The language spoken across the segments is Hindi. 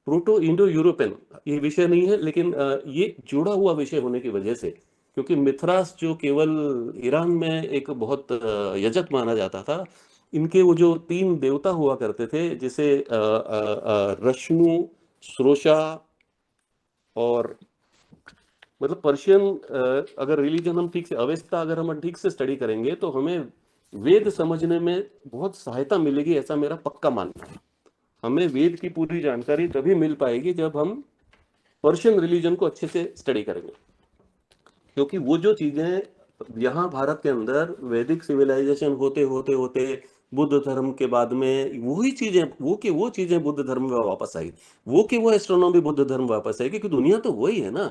प्रोटो इंडो यूरोपियन ये विषय नहीं है, लेकिन ये जुड़ा हुआ विषय होने की वजह से, क्योंकि मिथरास जो केवल ईरान में एक बहुत यजक माना जाता था, इनके वो जो तीन देवता हुआ करते थे, जिसे रश्नु, श्रोशा और मतलब पर्शियन, अगर रिलीजन हम ठीक से, अवेस्ता अगर हम ठीक से स्टडी करेंगे तो हमें वेद समझने में बहुत सहायता मिलेगी, ऐसा मेरा पक्का मानना है। हमें वेद की पूरी जानकारी तभी मिल पाएगी जब हम पर्शियन रिलीजन को अच्छे से स्टडी करेंगे, क्योंकि वो जो चीजें यहाँ भारत के अंदर वैदिक सिविलाइजेशन होते होते होते बुद्ध धर्म के बाद में वही चीजें, वो चीजें बुद्ध धर्म में वापस आई, वो एस्ट्रोनॉमी बुद्ध धर्म वापस आई, क्योंकि दुनिया तो वही है ना।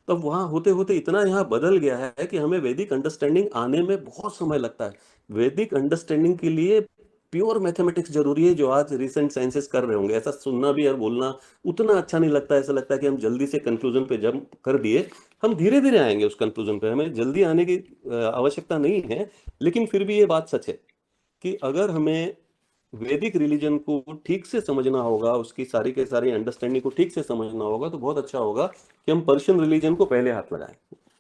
तब वहां होते होते इतना यहाँ बदल गया है कि हमें वैदिक अंडरस्टैंडिंग आने में बहुत समय लगता है। वैदिक अंडरस्टैंडिंग के लिए प्योर मैथमेटिक्स जरूरी है, जो आज रिसेंट साइंसेस कर रहे होंगे। ऐसा सुनना भी और बोलना उतना अच्छा नहीं लगता, ऐसा लगता है कि हम जल्दी से कंक्लूजन पे जंप कर दिए। हम धीरे धीरे आएंगे उस कंक्लूजन पे, हमें जल्दी आने की आवश्यकता नहीं है। लेकिन फिर भी ये बात सच है कि अगर हमें वैदिक रिलीजन को ठीक से समझना होगा, उसकी सारी के सारी अंडरस्टैंडिंग को ठीक से समझना होगा, तो बहुत अच्छा होगा कि हम पर्शियन रिलीजन को पहले हाथ लगाएं।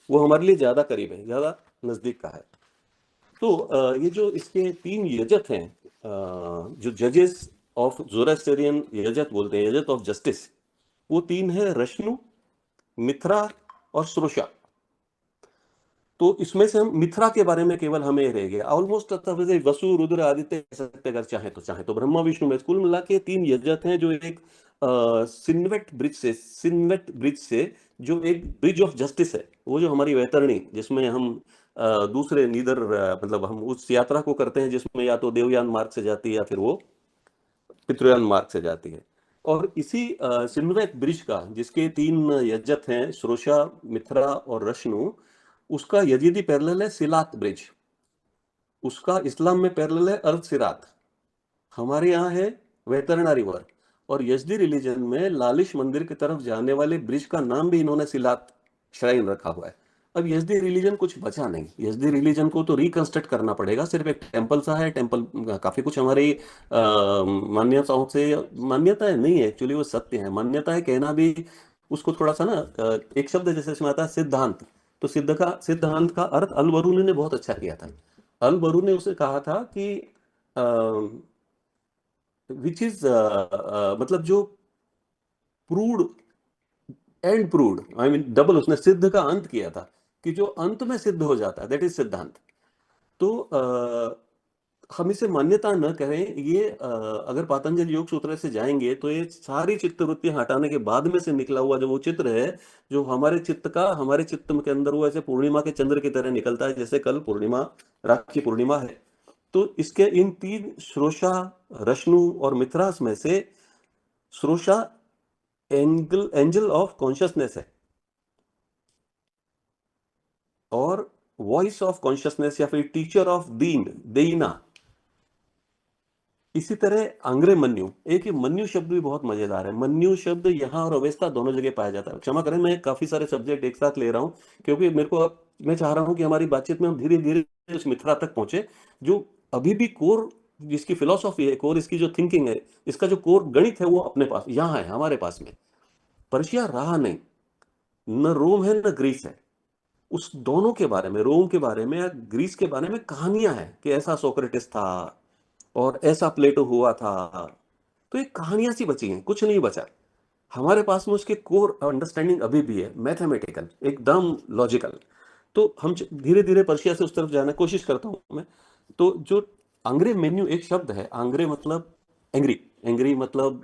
वो हमारे लिए ज्यादा करीब है, ज्यादा नजदीक का है। तो ये जो इसके तीन यजक हैं, जो जजेस ऑफ जोरास्टेरियन यजक बोलते हैं, यजक ऑफ जस्टिस, वो तीन है, रश्नु, मिथ्रा और श्रोषा। तो इसमें से हम मिथ्रा के बारे में केवल हमें रह गया ऑलमोस्ट, वसु, रुद्र, आदित्य कह सकते हैं, अगर चाहे तो ब्रह्मा विष्णु में कुल मिला के तीन यजक हैं, जो एक सिन्वेट ब्रिज से जो एक ब्रिज ऑफ जस्टिस है, वो जो हमारी वैतरणी, जिसमें हम दूसरे नीदर मतलब हम उस यात्रा को करते हैं जिसमें या तो देवयान मार्ग से जाती है या फिर वो पितृयान मार्ग से जाती है। और इसी सिन्वेट ब्रिज का, जिसके तीन यजक हैं, श्रोषा, मिथ्रा और रश्नु, उसका यजीदी पैरेलल है सिलात ब्रिज। उसका इस्लाम में पैरेलल है अर्ध सिरात। हमारे यहाँ है वैतरणा रिवर। और यजदी रिलीजन में लालिश मंदिर की तरफ जाने वाले ब्रिज का नाम भी इन्होंने सिलात श्राइन रखा हुआ है। अब यजदी रिलीजन कुछ बचा नहीं, यजदी रिलीजन को तो रिकंस्ट्रक्ट करना पड़ेगा। सिर्फ एक टेम्पल सा है, टेम्पल काफी कुछ हमारी मान्यताओं से, मान्यताएं नहीं है एक्चुअली, वो सत्य है। मान्यता है कहना भी उसको थोड़ा सा ना, एक शब्द जैसे इसमें आता है सिद्धांत, तो सिद्धांत का अर्थ अल बरूनी ने बहुत अच्छा किया था। अल बरूनी ने उसे कहा था कि विच इज मतलब जो प्रूड एंड प्रूड, आई मीन डबल, उसने सिद्ध का अंत किया था, कि जो अंत में सिद्ध हो जाता है दैट इज सिद्धांत। तो हम इसे मान्यता न करें, ये अगर पातंजलि योग सूत्र से जाएंगे तो ये सारी चित्तवृत्तियां हटाने के बाद में से निकला हुआ जो वो चित्र है, जो हमारे चित्त का, हमारे चित्त के अंदर वो ऐसे पूर्णिमा के चंद्र की तरह निकलता है, जैसे कल पूर्णिमा, राखी पूर्णिमा है। तो इसके इन तीन, श्रोषा, रश्नु और मिथ्रास में से श्रोषा एंजल ऑफ कॉन्शियसनेस है, और वॉइस ऑफ कॉन्शियसनेस या फिर टीचर ऑफ देइना। इसी तरह आंग्रे मन्यु, एक ये मन्यु शब्द भी बहुत मजेदार है। मन्यु शब्द यहाँ और अवेस्ता दोनों जगह पाया जाता है। क्षमा करें, मैं काफी सारे सब्जेक्ट एक साथ ले रहा हूँ, क्योंकि मैं चाह रहा हूँ कि हमारी बातचीत में हम धीरे धीरे उस मिथ्रा तक पहुंचे, जो अभी भी कोर, जिसकी फिलोसॉफी है, कोर इसकी जो थिंकिंग है, इसका जो कोर गणित है, वो अपने पास यहाँ है, हमारे पास में। पर्शिया रहा नहीं, न रोम है न ग्रीस है। उस दोनों के बारे में, रोम के बारे में या ग्रीस के बारे में कहानियां हैं कि ऐसा सोक्रेटिस था और ऐसा प्लेटो हुआ था। तो ये कहानियां सी बची हैं, कुछ नहीं बचा। हमारे पास में उसके कोर अंडरस्टैंडिंग अभी भी है, मैथमेटिकल, एकदम लॉजिकल। तो हम धीरे धीरे पर्शिया से उस तरफ जाने की कोशिश करता हूं मैं। तो जो आंग्रे मेन्यू एक शब्द है, आंग्रे मतलब एंग्री, एंग्री मतलब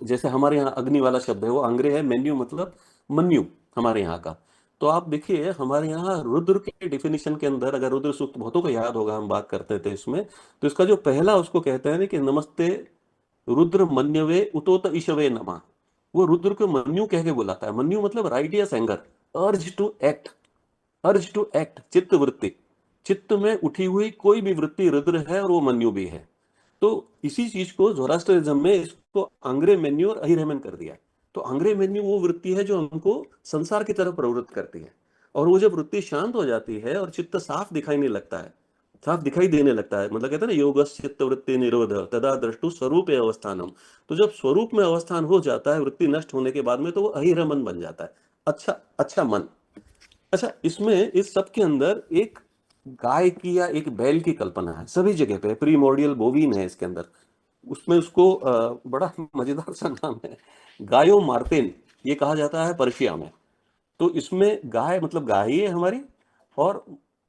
जैसे हमारे यहाँ अग्नि वाला शब्द है, वो आंग्रे है। मेन्यू मतलब मन्यू हमारे यहाँ का। तो आप देखिए, हमारे यहाँ रुद्र के डिफिनेशन के अंदर, अगर रुद्र सूक्त बहुतों को याद होगा, हम बात करते थे इसमें, तो इसका जो पहला उसको कहते हैं ना कि नमस्ते रुद्र मन्यवे उतोत ईशवे नमा। वो रुद्र को मन्यु कह के बुलाता है। मन्यु मतलब righteous anger, urge to act, urge to act, चित्त वृत्ति, चित्त में उठी हुई कोई भी वृत्ति रुद्र है, और वो मन्यु भी है। तो इसी चीज को जोरास्ट्रिज्म में इसको आंग्रे मेन्यू और अहिरहमन कर दिया। तो आंग्रे मेन्यू वो वृत्ति है जो हमको संसार की तरफ प्रवृत्त करती है, और वो जब वृत्ति शांत हो जाती है और चित्त साफ दिखाई नहीं लगता है, साफ दिखाई देने लगता है। मतलब कहते हैं ना, योगश्चित्त वृत्ति निरोध तदा द्रष्टु स्वरूप अवस्थानम। तो जब स्वरूप में अवस्थान हो जाता है वृत्ति नष्ट होने के बाद में, तो वो अहिर मन बन जाता है, अच्छा अच्छा मन। अच्छा, इसमें इस सब के अंदर एक गाय की या एक बैल की कल्पना है सभी जगह पे, प्रीमोर्डियल बोवीन है इसके अंदर। उसमें उसको बड़ा मजेदार सा नाम है, गायो मार्टेन, ये कहा जाता है पर्शिया में। तो इसमें गाय मतलब गाय ही है हमारी, और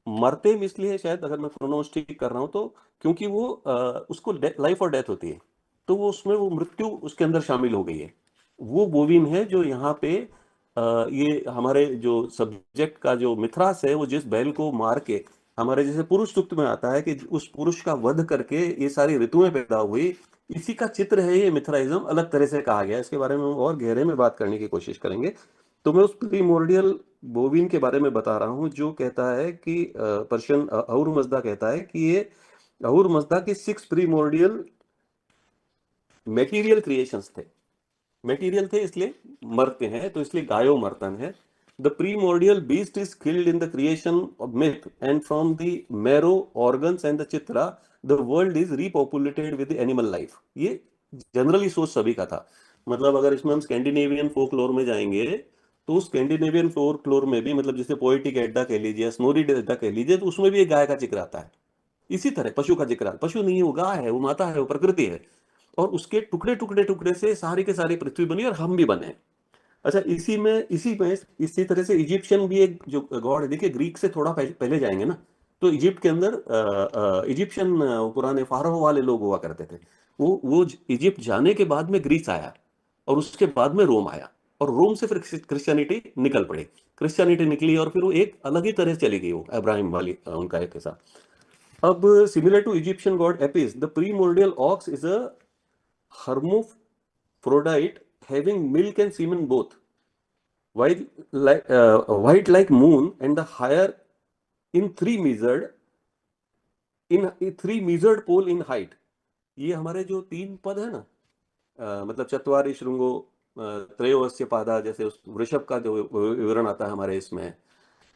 मरते में इसलिए शायद, अगर मैं प्रोनाउंस ठीक कर रहा हूँ तो, क्योंकि वो उसको लाइफ और डेथ होती है, तो वो उसमें वो मृत्यु उसके अंदर शामिल हो गई है। वो बोविन है जो यहाँ पे ये हमारे जो सब्जेक्ट का जो मिथरास है, वो जिस बैल को मार के, हमारे जैसे पुरुष सूक्त में आता है कि उस पुरुष का वध करके ये सारी ऋतुएं पैदा हुई, इसी का चित्र है ये मिथराइज्म। अलग तरह से कहा गया, इसके बारे में हम और गहरे में बात करने की कोशिश करेंगे। तो मैं उस प्रीमोर्डियल बोविन के बारे में बता रहा हूँ, जो कहता है कि पर्शियन अहुर मजदा कहता है कि ये अहुर मजदा के 6 प्रीमोर्डियल मेटीरियल क्रिएशंस थे। मेटीरियल थे इसलिए मरते हैं, तो इसलिए गायो मर्तन है। The primordial beast is killed in the creation of myth, and from the marrow organs and the chitra the world is repopulated with animal life. ये जनरली सोच सभी का था। मतलब अगर इसमें हम स्कैंडिनेवियन फोकलोर में जाएंगे, तो स्कैंडिनेवियन फोकलोर में भी, मतलब जैसे पोएटिक एड्डा कह लीजिए, स्नोरी एड्डा कह लीजिए, तो उसमें भी एक गाय का जिक्र आता है। इसी तरह पशु का जिक्र, पशु नहीं है, वो गाय है, वो माता है, वो प्रकृति है, और उसके टुकड़े टुकड़े टुकड़े से सारी के सारी पृथ्वी बनी और हम भी बने। अच्छा, इसी में इसी तरह से इजिप्शियन भी एक जो गॉड है, देखिए ग्रीक से थोड़ा पहले जाएंगे ना, तो इजिप्ट के अंदर इजिप्शियन पुराने फारो वाले लोग हुआ करते थे। वो इजिप्ट जाने के बाद में ग्रीस आया, और उसके बाद में रोम आया, और रोम से फिर क्रिश्चियनिटी निकल पड़ी। क्रिश्चियनिटी निकली और फिर वो एक अलग ही तरह से चली गई, वो अब्राहिम वाली उनका एक ऐसा। अब similar to Egyptian god Apis, the primordial ox is a hermaphrodite having milk and semen both, white like moon, and the higher in three measured pole in height। ये हमारे जो 3 पद है ना, मतलब चत्वारि श्रृंगो त्रयोवस्य पादा, जैसे उस वृषभ का जो विवरण आता है हमारे इसमें,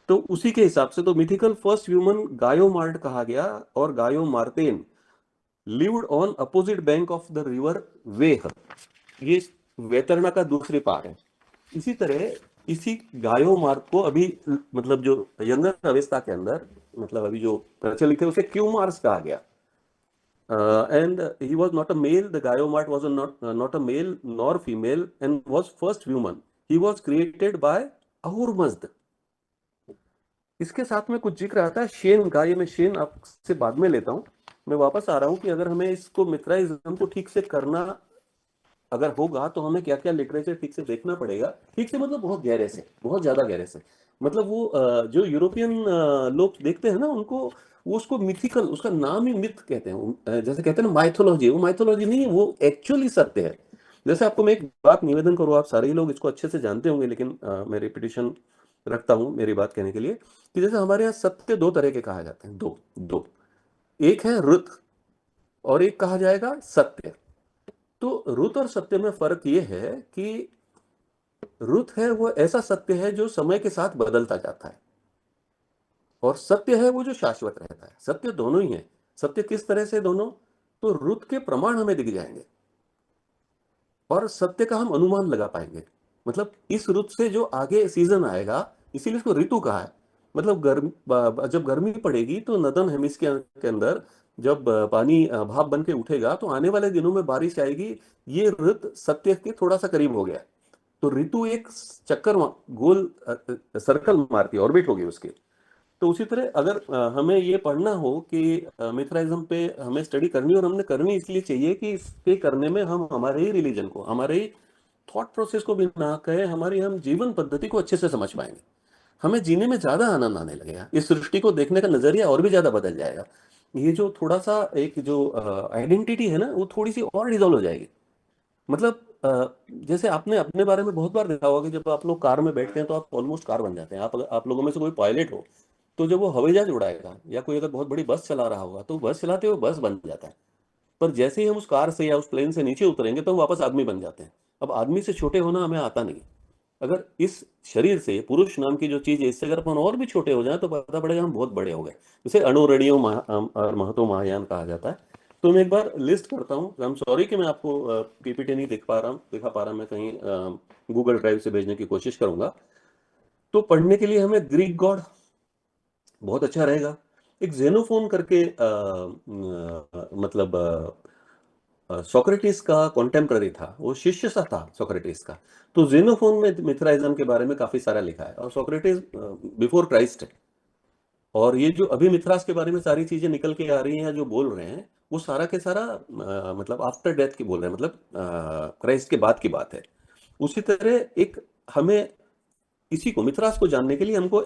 तो उसी के हिसाब से तो मिथिकल फर्स्ट ह्यूमन गायोमार्ट कहा गया, और गायो मार्टेन lived on opposite bank of the river वेह। ये वैतरणा का दूसरी पार है। इसी तरह इसी गायो मार्ग को अभी, मतलब जो यंगर अवस्था के अंदर, मतलब अभी जो प्रचलित है, उसे क्यू मार्स कहा गया। And he was not a male, the Gayomart was not a male nor female, and was first human. He was created by Ahura Mazda. इसके साथ में कुछ जिक्र आता है शेन का, ये मैं शेन आपसे बाद में लेता हूँ। मैं वापस आ रहा हूँ कि अगर हमें इसको मिथराइज्म को ठीक से करना अगर होगा, तो हमें क्या क्या लिटरेचर ठीक से देखना पड़ेगा। ठीक से मतलब बहुत गहरे से, बहुत ज्यादा गहरे से। मतलब वो जो यूरोपियन लोग देखते हैं ना, उनको वो उसको मिथिकल, उसका नाम ही मिथ कहते हैं। जैसे कहते हैं ना माइथोलॉजी, वो माइथोलॉजी नहीं है, वो एक्चुअली सत्य है। जैसे आपको मैं एक बात निवेदन करूँ, आप सारे ही लोग इसको अच्छे से जानते होंगे, लेकिन मैं रिपीटिशन रखता हूँ मेरी बात कहने के लिए, कि जैसे हमारे यहाँ सत्य 2 तरह के कहा जाते हैं, दो दो। एक है रुत, और एक कहा जाएगा सत्य। तो रुत और सत्य में फर्क ये है कि रुत है वो ऐसा सत्य है जो समय के साथ बदलता जाता है, और सत्य है वो जो शाश्वत रहता है। सत्य दोनों ही है। सत्य किस तरह से दोनों, तो रुत के प्रमाण हमें दिख जाएंगे, और सत्य का हम अनुमान लगा पाएंगे। मतलब इस रुत से जो आगे सीजन आएगा, इसीलिए इसको ऋतु कहा है। मतलब जब गर्मी पड़ेगी, तो नदन हेमिस्फीयर के अंदर जब पानी भाप बन के उठेगा, तो आने वाले दिनों में बारिश आएगी। ये ऋत सत्य के थोड़ा सा करीब हो गया। तो ऋतु एक चक्कर गोल सर्कल मारती है, ऑर्बिट होगी उसकी। तो उसी तरह अगर हमें ये पढ़ना हो कि मिथराइज्म पे हमें स्टडी करनी, और हमने करनी इसलिए चाहिए कि इसके करने में हम हमारे ही रिलीजन को, हमारे ही थॉट प्रोसेस को भी ना कहें, हमारी हम जीवन पद्धति को अच्छे से समझ पाएंगे। हमें जीने में ज्यादा आनंद आने लगेगा, इस सृष्टि को देखने का नजरिया और भी ज्यादा बदल जाएगा। ये जो थोड़ा सा एक जो आइडेंटिटी है ना, वो थोड़ी सी और डिजोल्व हो जाएगी। मतलब जैसे आपने अपने बारे में बहुत बार देखा होगा कि जब आप लोग कार में बैठते हैं, तो आप ऑलमोस्ट कार बन जाते हैं। आप लोगों में से कोई पायलट हो, तो जब वो हवाई जहाज उड़ाएगा, या कोई अगर बहुत बड़ी बस चला रहा होगा, तो बस चलाते हुए बस बन जाता है। पर जैसे ही हम उस कार से या उस प्लेन से नीचे उतरेंगे, तो हम वापस आदमी बन जाते हैं। अब आदमी से छोटे होना हमें आता नहीं। अगर इस शरीर से, पुरुष नाम की जो चीज है, इससे अगर अपन और भी छोटे हो जाए तो पता पड़ेगा हम बहुत बड़े हो गए। इसे अणुरणीय और महतो महायान कहा जाता है। तो मैं एक बार लिस्ट करता हूँ। आई एम सॉरी कि मैं आपको पीपीटी नहीं दिखा पा रहा। मैं कहीं गूगल ड्राइव से भेजने की कोशिश करूंगा। तो पढ़ने के लिए हमें ग्रीक गॉड बहुत अच्छा रहेगा। एक जेनोफोन करके मतलब सोक्रेटिस का कॉन्टेम्प्ररी था, वो शिष्य सा था सोक्रेटिस का। तो जेनोफोन में मिथराइज्म के बारे में काफी सारा लिखा है, और सोक्रेटिस बिफोर क्राइस्ट है। और ये जो अभी मिथरास के बारे में सारी चीजें निकल के आ रही हैं, जो बोल रहे हैं, वो सारा के सारा मतलब आफ्टर डेथ की बोल रहे हैं, मतलब क्राइस्ट के बाद की बात है। उसी तरह एक हमें इसी को, मिथरास को जानने के लिए हमको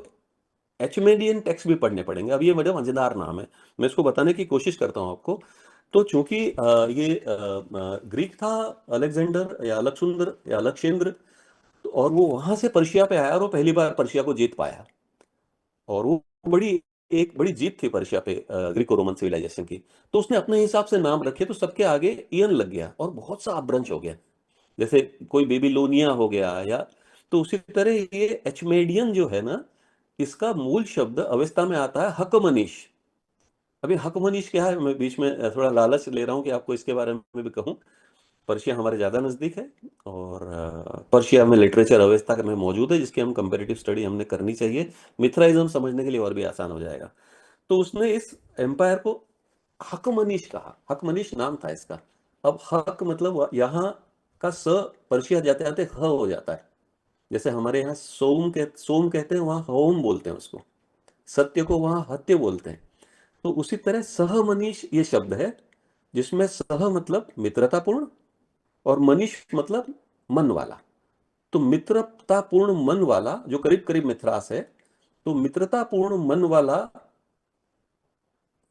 एचमेडियन टेक्स्ट भी पढ़ने पड़ेंगे। अब ये बड़े मजेदार नाम है, मैं इसको बताने की कोशिश करता हूँ आपको। तो चूंकि ये ग्रीक था, अलेक्जेंडर या अलकसुंदर या अलक्षेंद्र, और वो वहां से पर्शिया पे आया, और वो पहली बार पर्शिया को जीत पाया। और वो बड़ी एक बड़ी जीत थी पर्शिया पे ग्रीको रोमन सिविलाइजेशन की। तो उसने अपने हिसाब से नाम रखे, तो सबके आगे ईयन लग गया और बहुत सा अपभ्रंश हो गया। जैसे कोई बेबीलोनिया हो गया, या तो उसी तरह ये एचमेडियन जो है ना, इसका मूल शब्द अवेस्ता में आता है हकमनीश। अभी हकमनीश क्या है, मैं बीच में थोड़ा लालच ले रहा हूँ कि आपको इसके बारे में भी कहूँ। पर्शिया हमारे ज़्यादा नज़दीक है, और पर्शिया में लिटरेचर अवस्था में मौजूद है, जिसकी हम कंपेरेटिव स्टडी हमने करनी चाहिए। मिथराइज्म समझने के लिए और भी आसान हो जाएगा। तो उसने इस एम्पायर को हकमनीश कहा। हकमनीश नाम था इसका। अब हक मतलब यहाँ का स पर्शिया जाते जाते ह हो जाता है। जैसे हमारे यहाँ सोम कहते हैं, वहाँ होम बोलते हैं उसको। सत्य को वहाँ हत्य बोलते हैं। तो उसी तरह सहमनीश ये शब्द है, जिसमें सह मतलब मित्रतापूर्ण, और मनीष मतलब मन वाला। तो मित्रतापूर्ण मन वाला जो करीब करीब मिथरास है। तो मित्रतापूर्ण मन वाला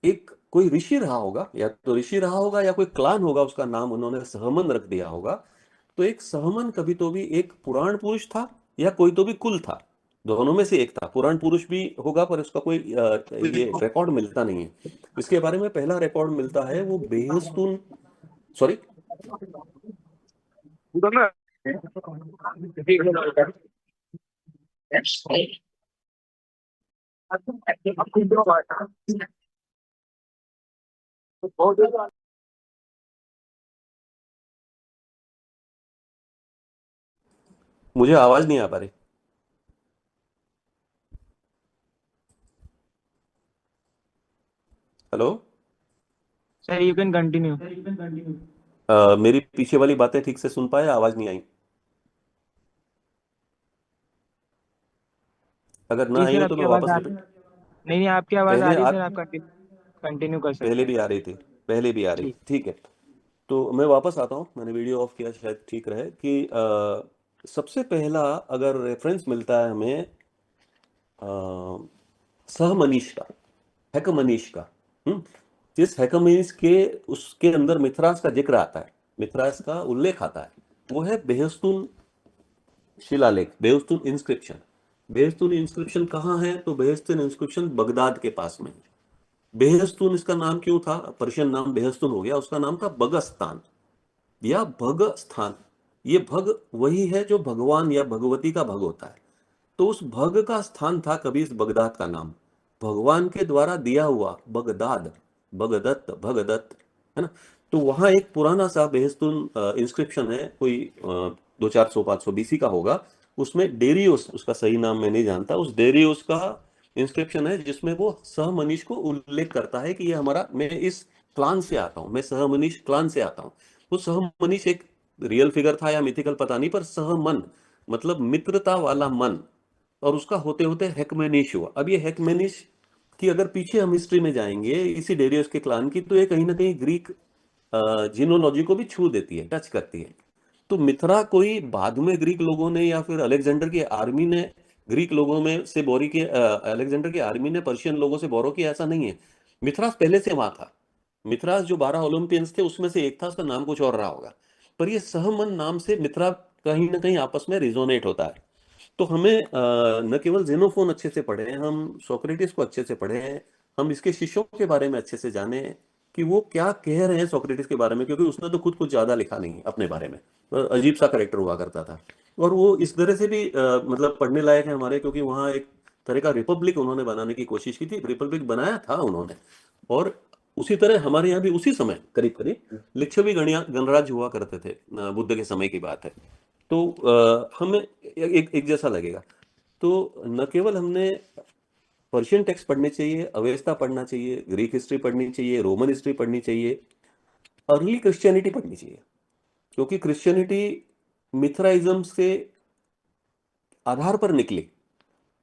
एक कोई ऋषि रहा होगा, या तो ऋषि रहा होगा या कोई क्लान होगा, उसका नाम उन्होंने सहमन रख दिया होगा। तो एक सहमन कभी तो भी एक पुराण पुरुष था, या कोई तो भी कुल था। दोनों में से एक था। पुराण पुरुष भी होगा, पर उसका कोई ये रिकॉर्ड मिलता नहीं है। इसके बारे में पहला रिकॉर्ड मिलता है वो बेहस्तून, सॉरी, मुझे आवाज नहीं आ पा रही। Hello. Sir you can continue. मेरी पीछे वाली बातें ठीक से सुन पाए? आवाज नहीं आई? अगर ना जी आई सर हो तो आपकी मैं आवाज़ वापस आ रिपीट। नहीं नहीं, आपकी आवाज़ आ पहले रही है आ सर, आप कंटिन्यू कर सकते पहले हैं। भी आ रही थी। पहले भी आ रही जी। थी, ठीक है। तो मैं वापस आता हूँ। मैंने वीडियो ऑफ किया, शायद ठीक रहे कि सबसे पहला अगर रेफरेंस मिलता है हमें सहमनीष का, हैकमनीष का। हम्म जिस हैकमनीष के उसके अंदर मिथरास का जिक्र आता है, मिथरास का उल्लेख आता है, वो है बेहस्तून शिलालेख, बेहस्तून इंस्क्रिप्शन। बेहस्तून इंस्क्रिप्शन कहाँ है? तो बेहस्तून इंस्क्रिप्शन बगदाद के पास में है। बेहस्तून इसका नाम क्यों था? पर्शियन नाम बेहस्तून हो गया, उसका नाम था बगस्तान या भग स्थान। ये भग वही है जो भगवान या भगवती का भग होता है। तो उस भग का स्थान था कभी इस बगदाद का नाम, भगवान के द्वारा दिया हुआ बगदाद, भगदत्त भगदत्त, है ना। तो वहां एक पुराना सा बेहस्तून इंस्क्रिप्शन है, कोई 200-400-500 BC का होगा। उसमें डेरियोस, उसका सही नाम मैं नहीं जानता, उस डेरियोस का इंस्क्रिप्शन है, जिसमें वो सहमनीष को उल्लेख करता है कि ये हमारा, मैं इस क्लान से आता हूँ, मैं सहमनीष क्लान से आता हूँ। वो सहमनीष एक रियल फिगर था या मिथिकल पता नहीं, पर सहमन मतलब मित्रता वाला मन। और उसका होते होते हेकमेनिश हुआ। अब ये हेकमेनिश की अगर पीछे हम हिस्ट्री में जाएंगे इसी डेरियस के क्लान की, तो ये कहीं ना कहीं ग्रीक जीनोलॉजी को भी छू देती है, टच करती है। तो मिथरा कोई बाद में ग्रीक लोगों ने या फिर अलेक्जेंडर की आर्मी ने ग्रीक लोगों में से बोरी की, अलेक्जेंडर की आर्मी ने पर्शियन लोगों से बोरो किया, ऐसा नहीं है। मिथरास पहले से वहां था। मिथरास जो 12 ओलंपियंस थे उसमें से एक था, उसका नाम कुछ और रहा होगा। पर ये सहमन नाम से मिथरा कहीं ना कहीं आपस में रिजोनेट होता है। तो हमें न केवल जेनोफोन अच्छे से पढ़े हैं, हम सोक्रेटिस को अच्छे से पढ़े हैं, हम इसके शिष्यों के बारे में अच्छे से जाने कि वो क्या कह रहे हैं सोक्रेटिस के बारे में, क्योंकि उसने तो खुद कुछ ज्यादा लिखा नहीं अपने बारे में। अजीब सा करेक्टर हुआ करता था। और वो इस तरह से भी मतलब पढ़ने लायक है हमारे, क्योंकि वहाँ एक तरह का रिपब्लिक उन्होंने बनाने की कोशिश की थी, रिपब्लिक बनाया था उन्होंने। और उसी तरह हमारे यहाँ भी उसी समय करीब करीब लिच्छवी गणराज्य हुआ करते थे, बुद्ध के समय की बात है। तो हमें एक जैसा लगेगा। तो न केवल हमने पर्शियन टेक्स्ट पढ़ने चाहिए, अवेस्ता पढ़ना चाहिए, ग्रीक हिस्ट्री पढ़नी चाहिए, रोमन हिस्ट्री पढ़नी चाहिए, अर्ली क्रिश्चियनिटी पढ़नी चाहिए, क्योंकि क्रिश्चियनिटी मिथराइज्म से आधार पर निकली।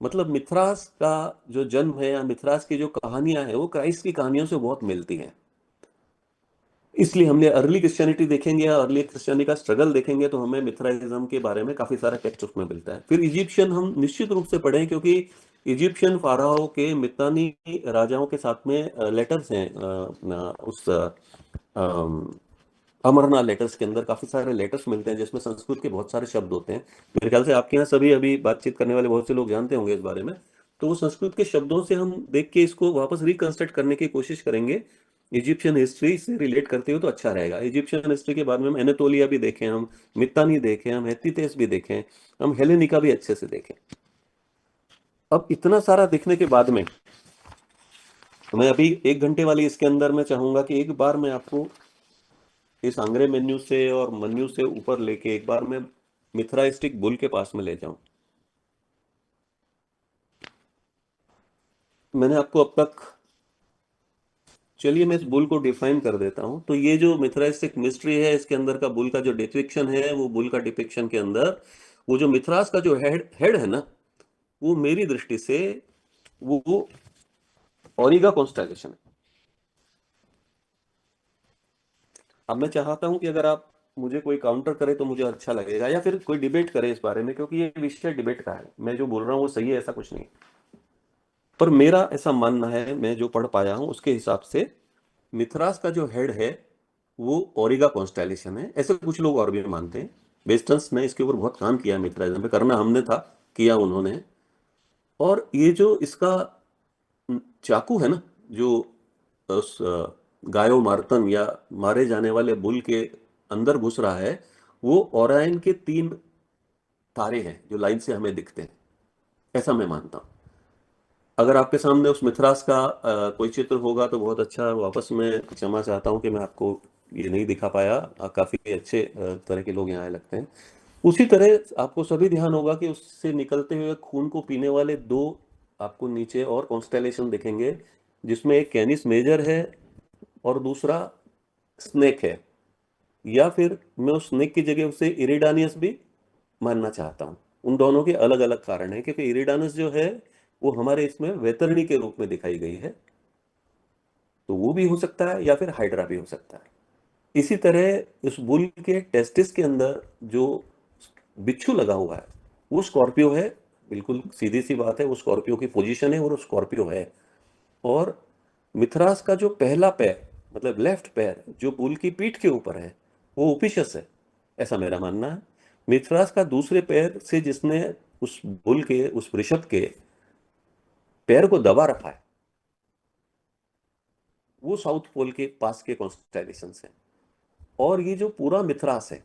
मतलब मिथरास का जो जन्म है या मिथरास की जो कहानियां हैं वो क्राइस्ट की कहानियों से बहुत मिलती हैं। इसलिए हमने अर्ली क्रिश्चियनिटी देखेंगे या अर्ली क्रिश्चियनिटी का स्ट्रगल देखेंगे तो हमें मिथराइज्म के बारे में काफी सारा टेक्स्ट उसमें मिलता है। फिर इजिप्शियन हम निश्चित रूप से पढ़ें, क्योंकि इजिप्शियन फाराओ के मितानी राजाओं के साथ में लेटर्स हैं, उस अमरनाथ लेटर्स के अंदर काफी सारे लेटर्स मिलते हैं जिसमें संस्कृत के बहुत सारे शब्द होते हैं। मेरे ख्याल से आपके यहाँ सभी अभी बातचीत करने वाले बहुत से लोग जानते होंगे इस बारे में। तो वो संस्कृत के शब्दों से हम देख के इसको वापस रिकंस्ट्रक्ट करने की कोशिश करेंगे इजिप्शियन हिस्ट्री से रिलेट करते हुए, तो अच्छा रहेगा। इजिप्शियन हिस्ट्री के बाद में हम एनातोलिया भी देखें, हम मितानी देखें, हम हेथितेस भी देखें, हम हेलेनिका भी अच्छे से देखें। अब इतना सारा देखने के बाद में मैं अभी 1 घंटे वाली इसके अंदर मैं चाहूंगा कि एक बार मैं आपको इस आंग्रे मेन्यू से और मेन्यू से ऊपर लेके एक बार मैं मिथराइस्टिक बुल के पास में ले जाऊं। मैंने आपको अब तक, चलिए मैं इस बुल को डिफाइन कर देता हूं। तो ये जो मिथराइस्टिक मिस्ट्री है इसके अंदर का बुल का जो डिपिक्शन है, वो बुल का डिपिक्शन के अंदर वो जो मिथरास का जो हेड हेड है ना, वो मेरी दृष्टि से वो ओरिगा कॉन्स्टेलेशन है। अब मैं चाहता हूं कि अगर आप मुझे कोई काउंटर करे तो मुझे अच्छा लगेगा, या फिर कोई डिबेट करे इस बारे में, क्योंकि ये विषय डिबेट का है। मैं जो बोल रहा हूँ वो सही है ऐसा कुछ नहीं, पर मेरा ऐसा मानना है, मैं जो पढ़ पाया हूं उसके हिसाब से मिथरास का जो हेड है वो ओरिगा कॉन्स्टेलेशन है। ऐसे कुछ लोग और भी मानते हैं। वेस्टर्न्स ने इसके ऊपर बहुत काम किया, मिथराइज्म पे करना हमने था, किया उन्होंने। और ये जो इसका चाकू है ना, जो उस गायो मार्तन या मारे जाने वाले बुल के अंदर घुस रहा है, वो ओरायन के 3 तारे हैं जो लाइन से हमें दिखते हैं, ऐसा मैं मानता हूँ। अगर आपके सामने उस मिथरास का कोई चित्र होगा तो बहुत अच्छा। वापस मैं क्षमा चाहता हूँ कि मैं आपको ये नहीं दिखा पाया। काफी अच्छे तरह के लोग यहाँ आए लगते हैं। उसी तरह आपको सभी ध्यान होगा कि उससे निकलते हुए खून को पीने वाले 2 आपको नीचे और कॉन्स्टेलेशन दिखेंगे, जिसमें एक कैनिस मेजर है और दूसरा स्नेक है। या फिर मैं उस स्नेक की जगह उसे इरिडानियस भी मानना चाहता हूँ। उन दोनों के अलग अलग कारण हैं, क्योंकि इरिडानस जो है वो हमारे इसमें वैतरणी के रूप में दिखाई गई है, तो वो भी हो सकता है, या फिर हाइड्रा भी हो सकता है। इसी तरह इस बुल के टेस्टिस के अंदर जो बिच्छू लगा हुआ है वो स्कॉर्पियो है। बिल्कुल सीधी सी बात है, वो स्कॉर्पियो की पोजीशन है और वो स्कॉर्पियो है। और मिथरास का जो पहला पैर, मतलब लेफ्ट पैर जो बुल की पीठ के ऊपर है, वो ओपिशस है, ऐसा मेरा मानना है। मिथरास का दूसरे पैर से जिसने उस बुल के, उस वृषभ के पैर को दबा रखा है, वो साउथ पोल के पास के कॉन्स्टेलेशन है। और ये जो पूरा मिथरास है,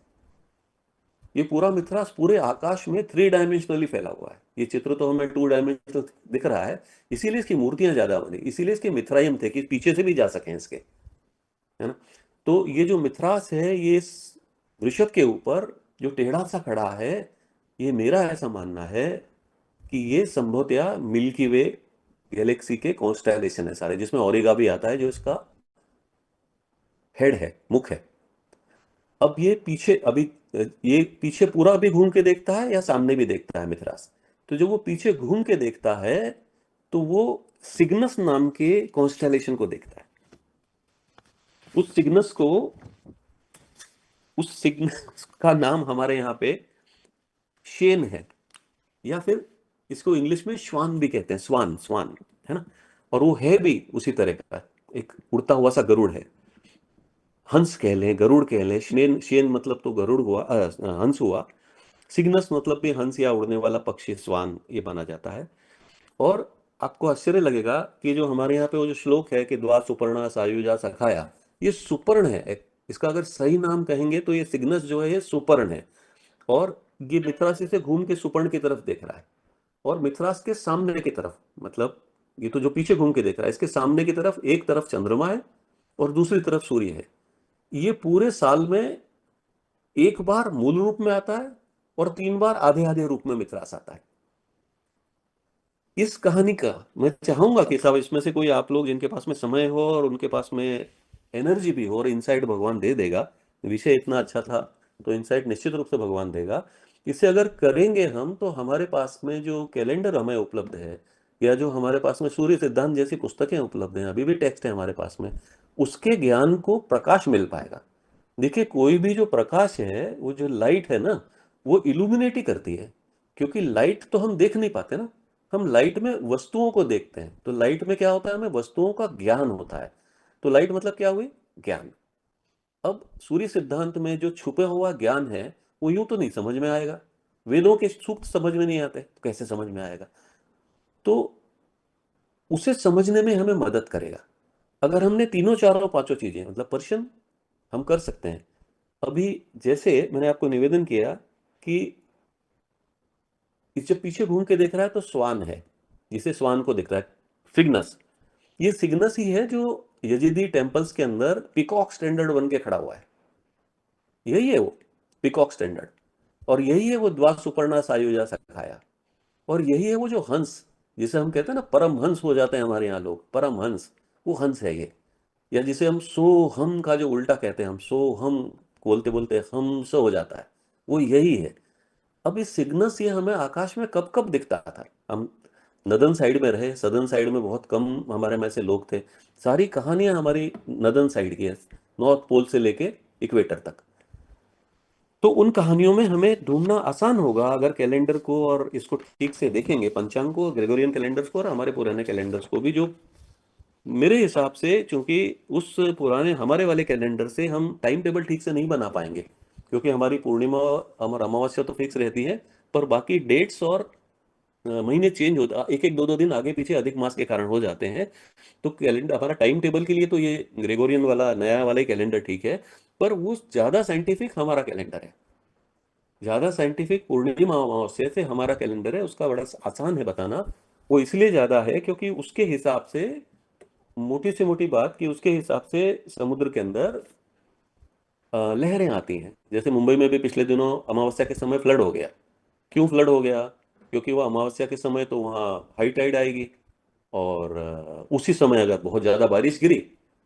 ये पूरा मिथरास पूरे आकाश में 3 डायमेंशनली फैला हुआ है। ये चित्र तो हमें 2 डायमेंशनल दिख रहा है, इसीलिए इसकी मूर्तियां ज्यादा बनी, इसीलिए इसके मिथराइम थे कि पीछे से भी जा सकें इसके, है ना। तो ये जो मिथरास है ये इस वृषभ के ऊपर जो टेढ़ा सा खड़ा है, ये मेरा ऐसा मानना है कि ये संभवतया मिल्की वे गैलेक्सी के कॉन्स्टेलेशन है सारे, जिसमें ओरिगा भी आता है जो इसका हेड है, मुख है। अब ये पीछे अभी ये पीछे पूरा भी घूम के देखता है या सामने भी देखता है मिथरास। तो जब वो पीछे घूम के देखता है तो वो सिग्नस नाम के कॉन्स्टेलेशन को देखता है। उस सिग्नस को, उस सिग्नस का नाम हमारे यहाँ पे शेन है, या फिर इसको इंग्लिश में श्वान भी कहते हैं, स्वान स्वान, है ना। और वो है भी उसी तरह का, एक उड़ता हुआ सा गरुड़ है। हंस कह लें, गरुड़ कह लें। शेन शेन मतलब तो गरुड़ हुआ, हंस हुआ। सिग्नस मतलब भी हंस या उड़ने वाला पक्षी, स्वान, ये माना जाता है। और आपको आश्चर्य लगेगा कि जो हमारे यहाँ पे वो जो श्लोक है कि द्वा सुपर्णा सायुजा सखाया, ये सुपर्ण है। इसका अगर सही नाम कहेंगे तो ये सिग्नस जो है ये सुपर्ण है। और ये मिथरासी से घूम के सुपर्ण की तरफ देख रहा है, और मिथरास के सामने की तरफ, मतलब ये तो जो पीछे घूम के देख रहा है, इसके सामने की तरफ एक तरफ चंद्रमा है और दूसरी तरफ सूर्य है। ये पूरे साल में एक बार मूल रूप में आता है और 3 बार आधे आधे रूप में मिथरास आता है। इस कहानी का मैं चाहूंगा कि साहब इसमें से कोई आप लोग जिनके पास में समय हो और उनके पास में एनर्जी भी हो, और इंसाइट भगवान दे देगा, विषय इतना अच्छा था तो इंसाइट निश्चित रूप से भगवान देगा। इसे अगर करेंगे हम तो हमारे पास में जो कैलेंडर हमें उपलब्ध है, या जो हमारे पास में सूर्य सिद्धांत जैसी पुस्तकें उपलब्ध हैं, अभी भी टेक्स्ट है हमारे पास में, उसके ज्ञान को प्रकाश मिल पाएगा। देखिए कोई भी जो प्रकाश है, वो जो लाइट है ना, वो इल्यूमिनेटी करती है, क्योंकि लाइट तो हम देख नहीं पाते ना, हम लाइट में वस्तुओं को देखते हैं। तो लाइट में क्या होता है, हमें वस्तुओं का ज्ञान होता है। तो लाइट मतलब क्या हुई, ज्ञान। अब सूर्य सिद्धांत में जो छुपा हुआ ज्ञान है, वो यूं तो नहीं समझ में आएगा, वेदों के सूक्त समझ में नहीं आते तो कैसे समझ में आएगा। तो उसे समझने में हमें मदद करेगा अगर हमने तीनों चारों पांचों चीजें, मतलब पर्शियन हम कर सकते हैं। अभी जैसे मैंने आपको निवेदन किया कि इस जब पीछे घूम के देख रहा है तो स्वान है, जिसे स्वान को दिख रहा है, सिग्नस। ये सिग्नस ही है जो यजिदी टेम्पल्स के अंदर पिकॉक स्टैंडर्ड बन के खड़ा हुआ है। यही है वो पिकॉक स्टैंडर्ड, और यही है वो द्वा सुपर्णा सायुजा सखाया, और यही है वो जो हंस, जिसे हम कहते हैं ना परम हंस हो जाते हैं हमारे यहाँ लोग, परम हंस, वो हंस है ये। या जिसे हम सो हम का जो उल्टा कहते हैं, हम सो हम बोलते बोलते हम सो हो जाता है, वो यही है। अब इस सिग्नस ये हमें आकाश में कब कब दिखता था। हम नदन साइड में रहे, सदर्न साइड में बहुत कम हमारे में से लोग थे। सारी कहानियां हमारी नदन साइड की है, नॉर्थ पोल से लेके इक्वेटर तक। तो उन कहानियों में हमें ढूंढना आसान होगा अगर कैलेंडर को और इसको ठीक से देखेंगे, पंचांग को, ग्रेगोरियन कैलेंडर्स को और हमारे पुराने कैलेंडर्स को भी, जो मेरे हिसाब से, चूंकि उस पुराने हमारे वाले कैलेंडर से हम टाइम टेबल ठीक से नहीं बना पाएंगे, क्योंकि हमारी पूर्णिमा और अमावस्या तो फिक्स रहती है, पर बाकी डेट्स और महीने चेंज होता, एक एक दो दो दिन आगे पीछे अधिक मास के कारण हो जाते हैं। तो कैलेंडर हमारा टाइम टेबल के लिए तो ये ग्रेगोरियन वाला नया वाला ही कैलेंडर ठीक है, पर वो ज्यादा साइंटिफिक हमारा कैलेंडर है, ज्यादा साइंटिफिक पूर्णिमा अमावस्या से हमारा कैलेंडर है, उसका बड़ा आसान है बताना। वो इसलिए ज्यादा है क्योंकि उसके हिसाब से, मोटी से मोटी बात कि उसके हिसाब से समुद्र के अंदर लहरें आती हैं। जैसे मुंबई में भी पिछले दिनों अमावस्या के समय फ्लड हो गया। क्यों फ्लड हो गया, क्योंकि वो अमावस्या के समय तो वहाँ हाई टाइड आएगी, और उसी समय अगर बहुत ज़्यादा बारिश गिरी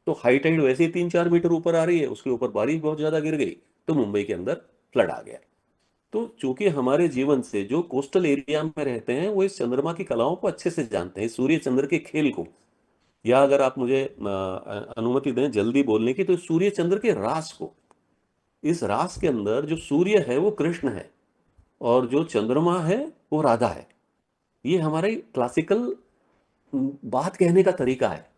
तो हाई टाइड वैसे ही 3-4 मीटर ऊपर आ रही है, उसके ऊपर बारिश बहुत ज़्यादा गिर गई तो मुंबई के अंदर फ्लड आ गया। तो चूंकि हमारे जीवन से जो कोस्टल एरिया में रहते हैं वो इस चंद्रमा की कलाओं को अच्छे से जानते हैं, सूर्य चंद्र के खेल को। या अगर आप मुझे अनुमति दें जल्दी बोलने की, तो सूर्य चंद्र के रास को, इस रास के अंदर जो सूर्य है वो कृष्ण है और जो चंद्रमा है वो राधा है। ये हमारे क्लासिकल बात कहने का तरीका है।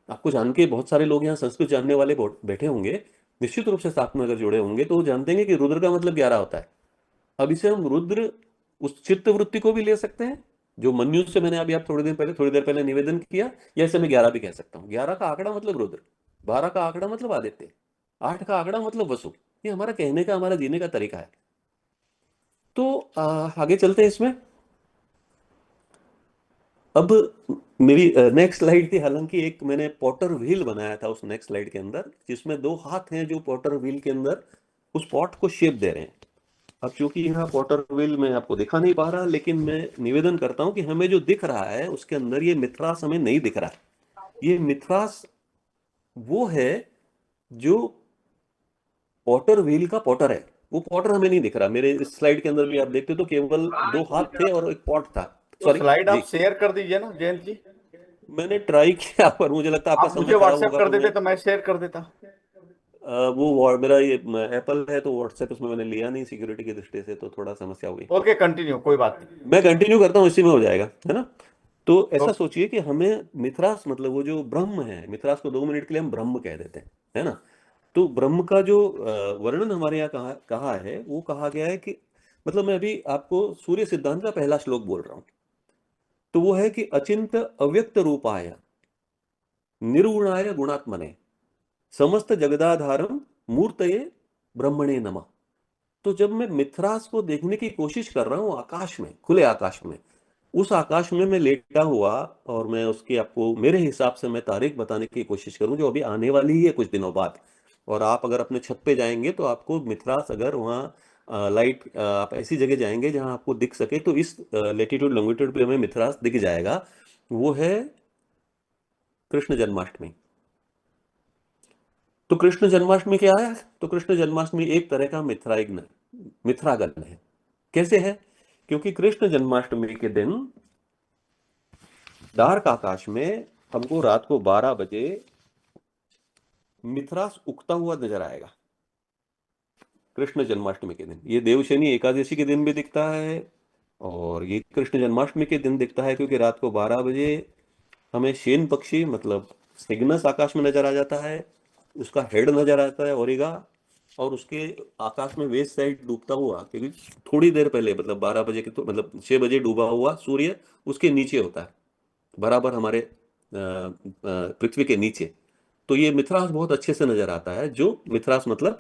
आपको जान के बहुत सारे लोग यहाँ संस्कृत जानने वाले बैठे होंगे, निश्चित रूप से साथ में अगर जुड़े होंगे तो वो जानते हैं कि रुद्र का मतलब 11 होता है। अब इसे हम रुद्र उस चित्त वृत्ति को भी ले सकते हैं, जो मन्यु से मैंने अभी आप थोड़ी देर पहले निवेदन किया, या इसे मैं 11 भी कह सकता हूँ। 11 का आंकड़ा मतलब रुद्र, 12 का आंकड़ा मतलब आदित्य, 8 का आंकड़ा मतलब वसु। ये हमारा कहने का, हमारा जीने का तरीका है। तो आगे चलते हैं इसमें। अब मेरी नेक्स्ट स्लाइड थी, हालांकि एक मैंने पॉटर व्हील बनाया था उस नेक्स्ट स्लाइड के अंदर, जिसमें 2 हाथ हैं जो पॉटर व्हील के अंदर उस पॉट को शेप दे रहे हैं। अब चूंकि यहाँ पॉटर व्हील मैं आपको दिखा नहीं पा रहा, लेकिन मैं निवेदन करता हूं कि हमें जो दिख रहा है उसके अंदर ये मिथरास हमें नहीं दिख रहा है। ये मिथरास वो है जो पॉटर व्हील का पॉटर है, वो पॉटर हमें नहीं दिख रहा। मेरे इस स्लाइड के अंदर भी आप देखते तो केवल 2 हाथ थे और एक पॉट था। तो सॉरी स्लाइड आप जी, शेयर कर दीजिए ना जयंत जी। मैंने ट्राई किया पर मुझे लगता है आपका आप समय मुझे खराब व्हाट्सएप होगा, कर तो देते मैं तो मैं शेयर कर देता। मेरा ये एप्पल है तो व्हाट्सएप उसमें मैंने लिया नहीं सिक्योरिटी की दृष्टि से, तो थोड़ा समस्या हुई। ओके कंटिन्यू, कोई बात नहीं। मैं कंटिन्यू करता हूँ, इसी में हो जाएगा, है ना। तो ऐसा ओके। सोचिए कि हमें मिथरास मतलब वो जो ब्रह्म है, मिथरास को 2 मिनट के लिए हम ब्रह्म कह देते हैं, है ना। तो ब्रह्म का जो वर्णन हमारे यहाँ कहा है, वो कहा गया है कि, मतलब मैं अभी आपको सूर्य सिद्धांत का पहला श्लोक बोल रहा हूं, तो वो है कि अचिंत अव्यक्त रूपाय निर्गुणाय गुणात्मने समस्त जगदाधारम मूर्तये ब्रह्मणे नमः। तो जब मैं मिथरास को देखने की कोशिश कर रहा हूँ आकाश में, खुले आकाश में, उस आकाश में मैं लेटा हुआ, और मैं उसकी आपको मेरे हिसाब से मैं तारीख बताने की कोशिश करूं जो अभी आने वाली ही है कुछ दिनों बाद। और आप अगर अपने छत पे जाएंगे तो आपको मिथरास, अगर वहाँ लाइट, आप ऐसी जगह जाएंगे जहां आपको दिख सके, तो इस लेटीट्यूड लॉन्गिट्यूड पे हमें मिथरास दिख जाएगा। वो है कृष्ण जन्माष्टमी। तो कृष्ण जन्माष्टमी क्या है? तो कृष्ण जन्माष्टमी एक तरह का मिथ्रागन है। कैसे है? क्योंकि कृष्ण जन्माष्टमी के दिन डार्क आकाश में हमको रात को 12 बजे मिथरास उगता हुआ नजर आएगा। कृष्ण जन्माष्टमी के दिन, ये देवशनी एकादशी के दिन भी दिखता है, और ये कृष्ण जन्माष्टमी के दिन दिखता है, क्योंकि रात को 12 बजे हमें शेन पक्षी, मतलब सिग्नस, आकाश में नजर आ जाता है। उसका हेड नजर आता है, ओरिगा, और उसके आकाश में वेस्ट साइड डूबता हुआ, क्योंकि थोड़ी देर पहले, मतलब 12 बजे के, तो मतलब 6 बजे डूबा हुआ सूर्य उसके नीचे होता है, बराबर हमारे पृथ्वी के नीचे। तो ये मिथरास बहुत अच्छे से नजर आता है। जो मिथरास मतलब,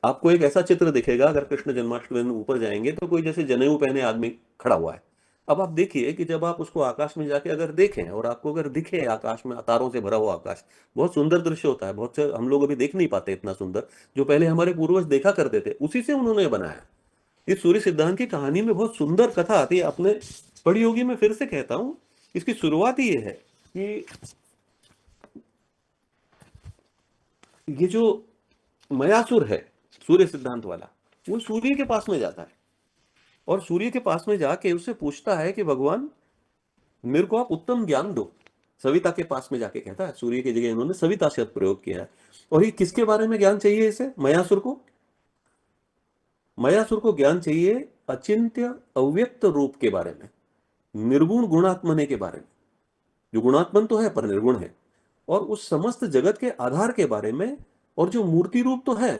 आपको एक ऐसा चित्र दिखेगा अगर कृष्ण जन्माष्टमी में ऊपर जाएंगे, तो कोई जैसे जनेऊ पहने आदमी खड़ा हुआ है। अब आप देखिए कि जब आप उसको आकाश में जाके अगर देखें, और आपको अगर दिखे आकाश में तारों से भरा हुआ आकाश, बहुत सुंदर दृश्य होता है। बहुत से हम लोग अभी देख नहीं पाते इतना सुंदर, जो पहले हमारे पूर्वज देखा करते थे, उसी से उन्होंने बनाया। इस सूर्य सिद्धांत की कहानी में बहुत सुंदर कथा आती है, आपने पढ़ी होगी, मैं फिर से कहता हूं। इसकी शुरुआत ही ये है कि ये जो मयासुर है, सूर्य सिद्धांत वाला, वो सूर्य के पास में जाता है, और सूर्य के पास में जाके उससे पूछता है कि भगवान, मेरे को आप उत्तम ज्ञान दो। सविता के पास में जाके कहता है, सूर्य की जगह इन्होंने सविता शब्द प्रयोग किया है। और ये किसके बारे में ज्ञान चाहिए इसे? मयासुर को। मयासुर को ज्ञान चाहिए अचिंत्य अव्यक्त रूप के बारे में, निर्गुण गुणात्मने के बारे में, जो गुणात्मन तो है पर निर्गुण है, और उस समस्त जगत के आधार के बारे में, और जो मूर्ति रूप तो है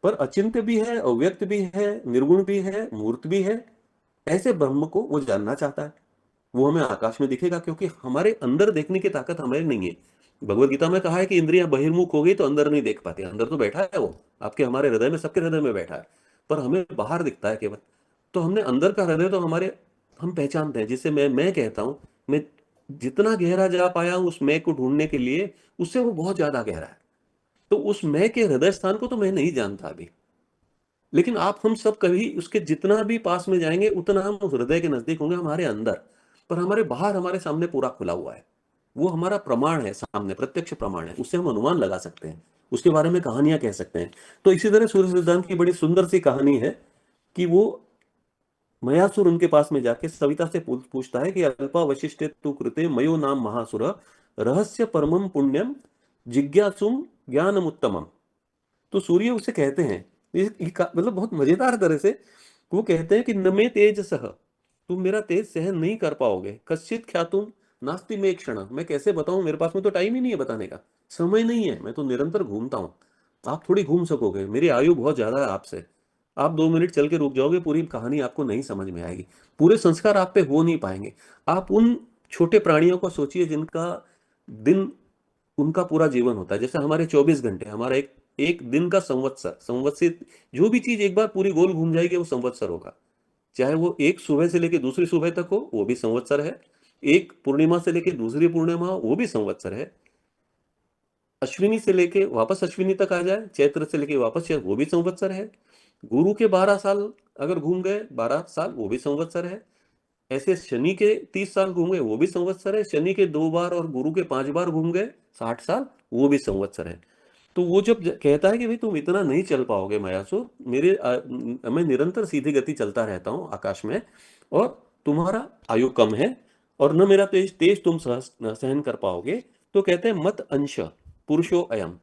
पर अचिंत्य भी है, अव्यक्त भी है, निर्गुण भी है, मूर्त भी है, ऐसे ब्रह्म को वो जानना चाहता है। वो हमें आकाश में दिखेगा, क्योंकि हमारे अंदर देखने की ताकत हमारे नहीं है। भगवत गीता में कहा है कि इंद्रियां बहिर्मुख हो गई तो अंदर नहीं देख पाते। अंदर तो बैठा है वो, आपके हमारे हृदय में, सबके हृदय में बैठा है, पर हमें बाहर दिखता है केवल। तो हमने अंदर का हृदय तो हमारे, हम पहचानते हैं, जिसे मैं कहता हूं, मैं जितना गहरा जा पाया हूं उस मैं को ढूंढने के लिए, उससे वो बहुत ज्यादा गहरा है। तो उस मैं के हृदय स्थान को तो मैं नहीं जानता अभी, लेकिन आप हम सब कभी उसके जितना भी पास में जाएंगे उतना हम उस हृदय के नजदीक होंगे, हमारे अंदर। पर हमारे बाहर, हमारे सामने पूरा खुला हुआ है। वो हमारा प्रमाण है, सामने प्रत्यक्ष प्रमाण है, उससे हम अनुमान लगा सकते हैं, उसके बारे में कहानियां कह सकते हैं। तो इसी तरह सूर्य सिद्धांत की बड़ी सुंदर सी कहानी है कि वो मयासुर उनके पास में जाके सविता से पूछता है कि अल्पा वशिष्ठे तु कृते मयो नाम महासुर रहस्य परमम पुण्यम जिज्ञासुम ज्ञानम उत्तमम। तो सूर्य उसे कहते हैं, मतलब बहुत मजेदार तरह से वो कहते हैं कि न मे तेज सह, तुम मेरा तेज सहन नहीं कर पाओगे, कश्चित ख्यातुम नास्ति में क्षण, मैं कैसे बताऊं, मेरे पास में तो टाइम ही नहीं है बताने का, समय नहीं है, मैं तो निरंतर घूमता हूं। आप थोड़ी घूम सकोगे, मेरी आयु बहुत ज्यादा है आपसे। आप 2 मिनट चल के रुक जाओगे, पूरी कहानी आपको नहीं समझ में आएगी, पूरे संस्कार आप पे हो नहीं पाएंगे। आप उन छोटे प्राणियों को सोचिए जिनका दिन, उनका पूरा जीवन होता है, जैसे हमारे 24 घंटे, हमारा एक एक दिन का संवत्सर, संवत्सर, जो भी चीज एक बार पूरी गोल घूम जाएगी वो संवत्सर होगा। चाहे वो एक सुबह से लेकर दूसरी सुबह तक हो, वो भी संवत्सर है। एक पूर्णिमा से लेकर दूसरी पूर्णिमा हो, वो भी संवत्सर है। अश्विनी से लेके वापस अश्विनी तक आ जाए, चैत्र से लेके वापस चैत्र, वो भी संवत्सर है। गुरु के 12 साल अगर घूम गए, 12 साल, वो भी संवत्सर है। ऐसे शनि के 30 साल घूम गए, वो भी संवत्सर है। शनि के 2 बार और गुरु के 5 बार घूम गए, 60 साल, वो भी संवत्सर है। तो वो जब कहता है कि भाई तुम इतना नहीं चल पाओगे मयासुर, मैं निरंतर सीधी गति चलता रहता हूँ आकाश में, और तुम्हारा आयु कम है, और न मेरा तेज तेज तुम सहन कर पाओगे। तो कहते हैं मत अंश पुरुषो अयम।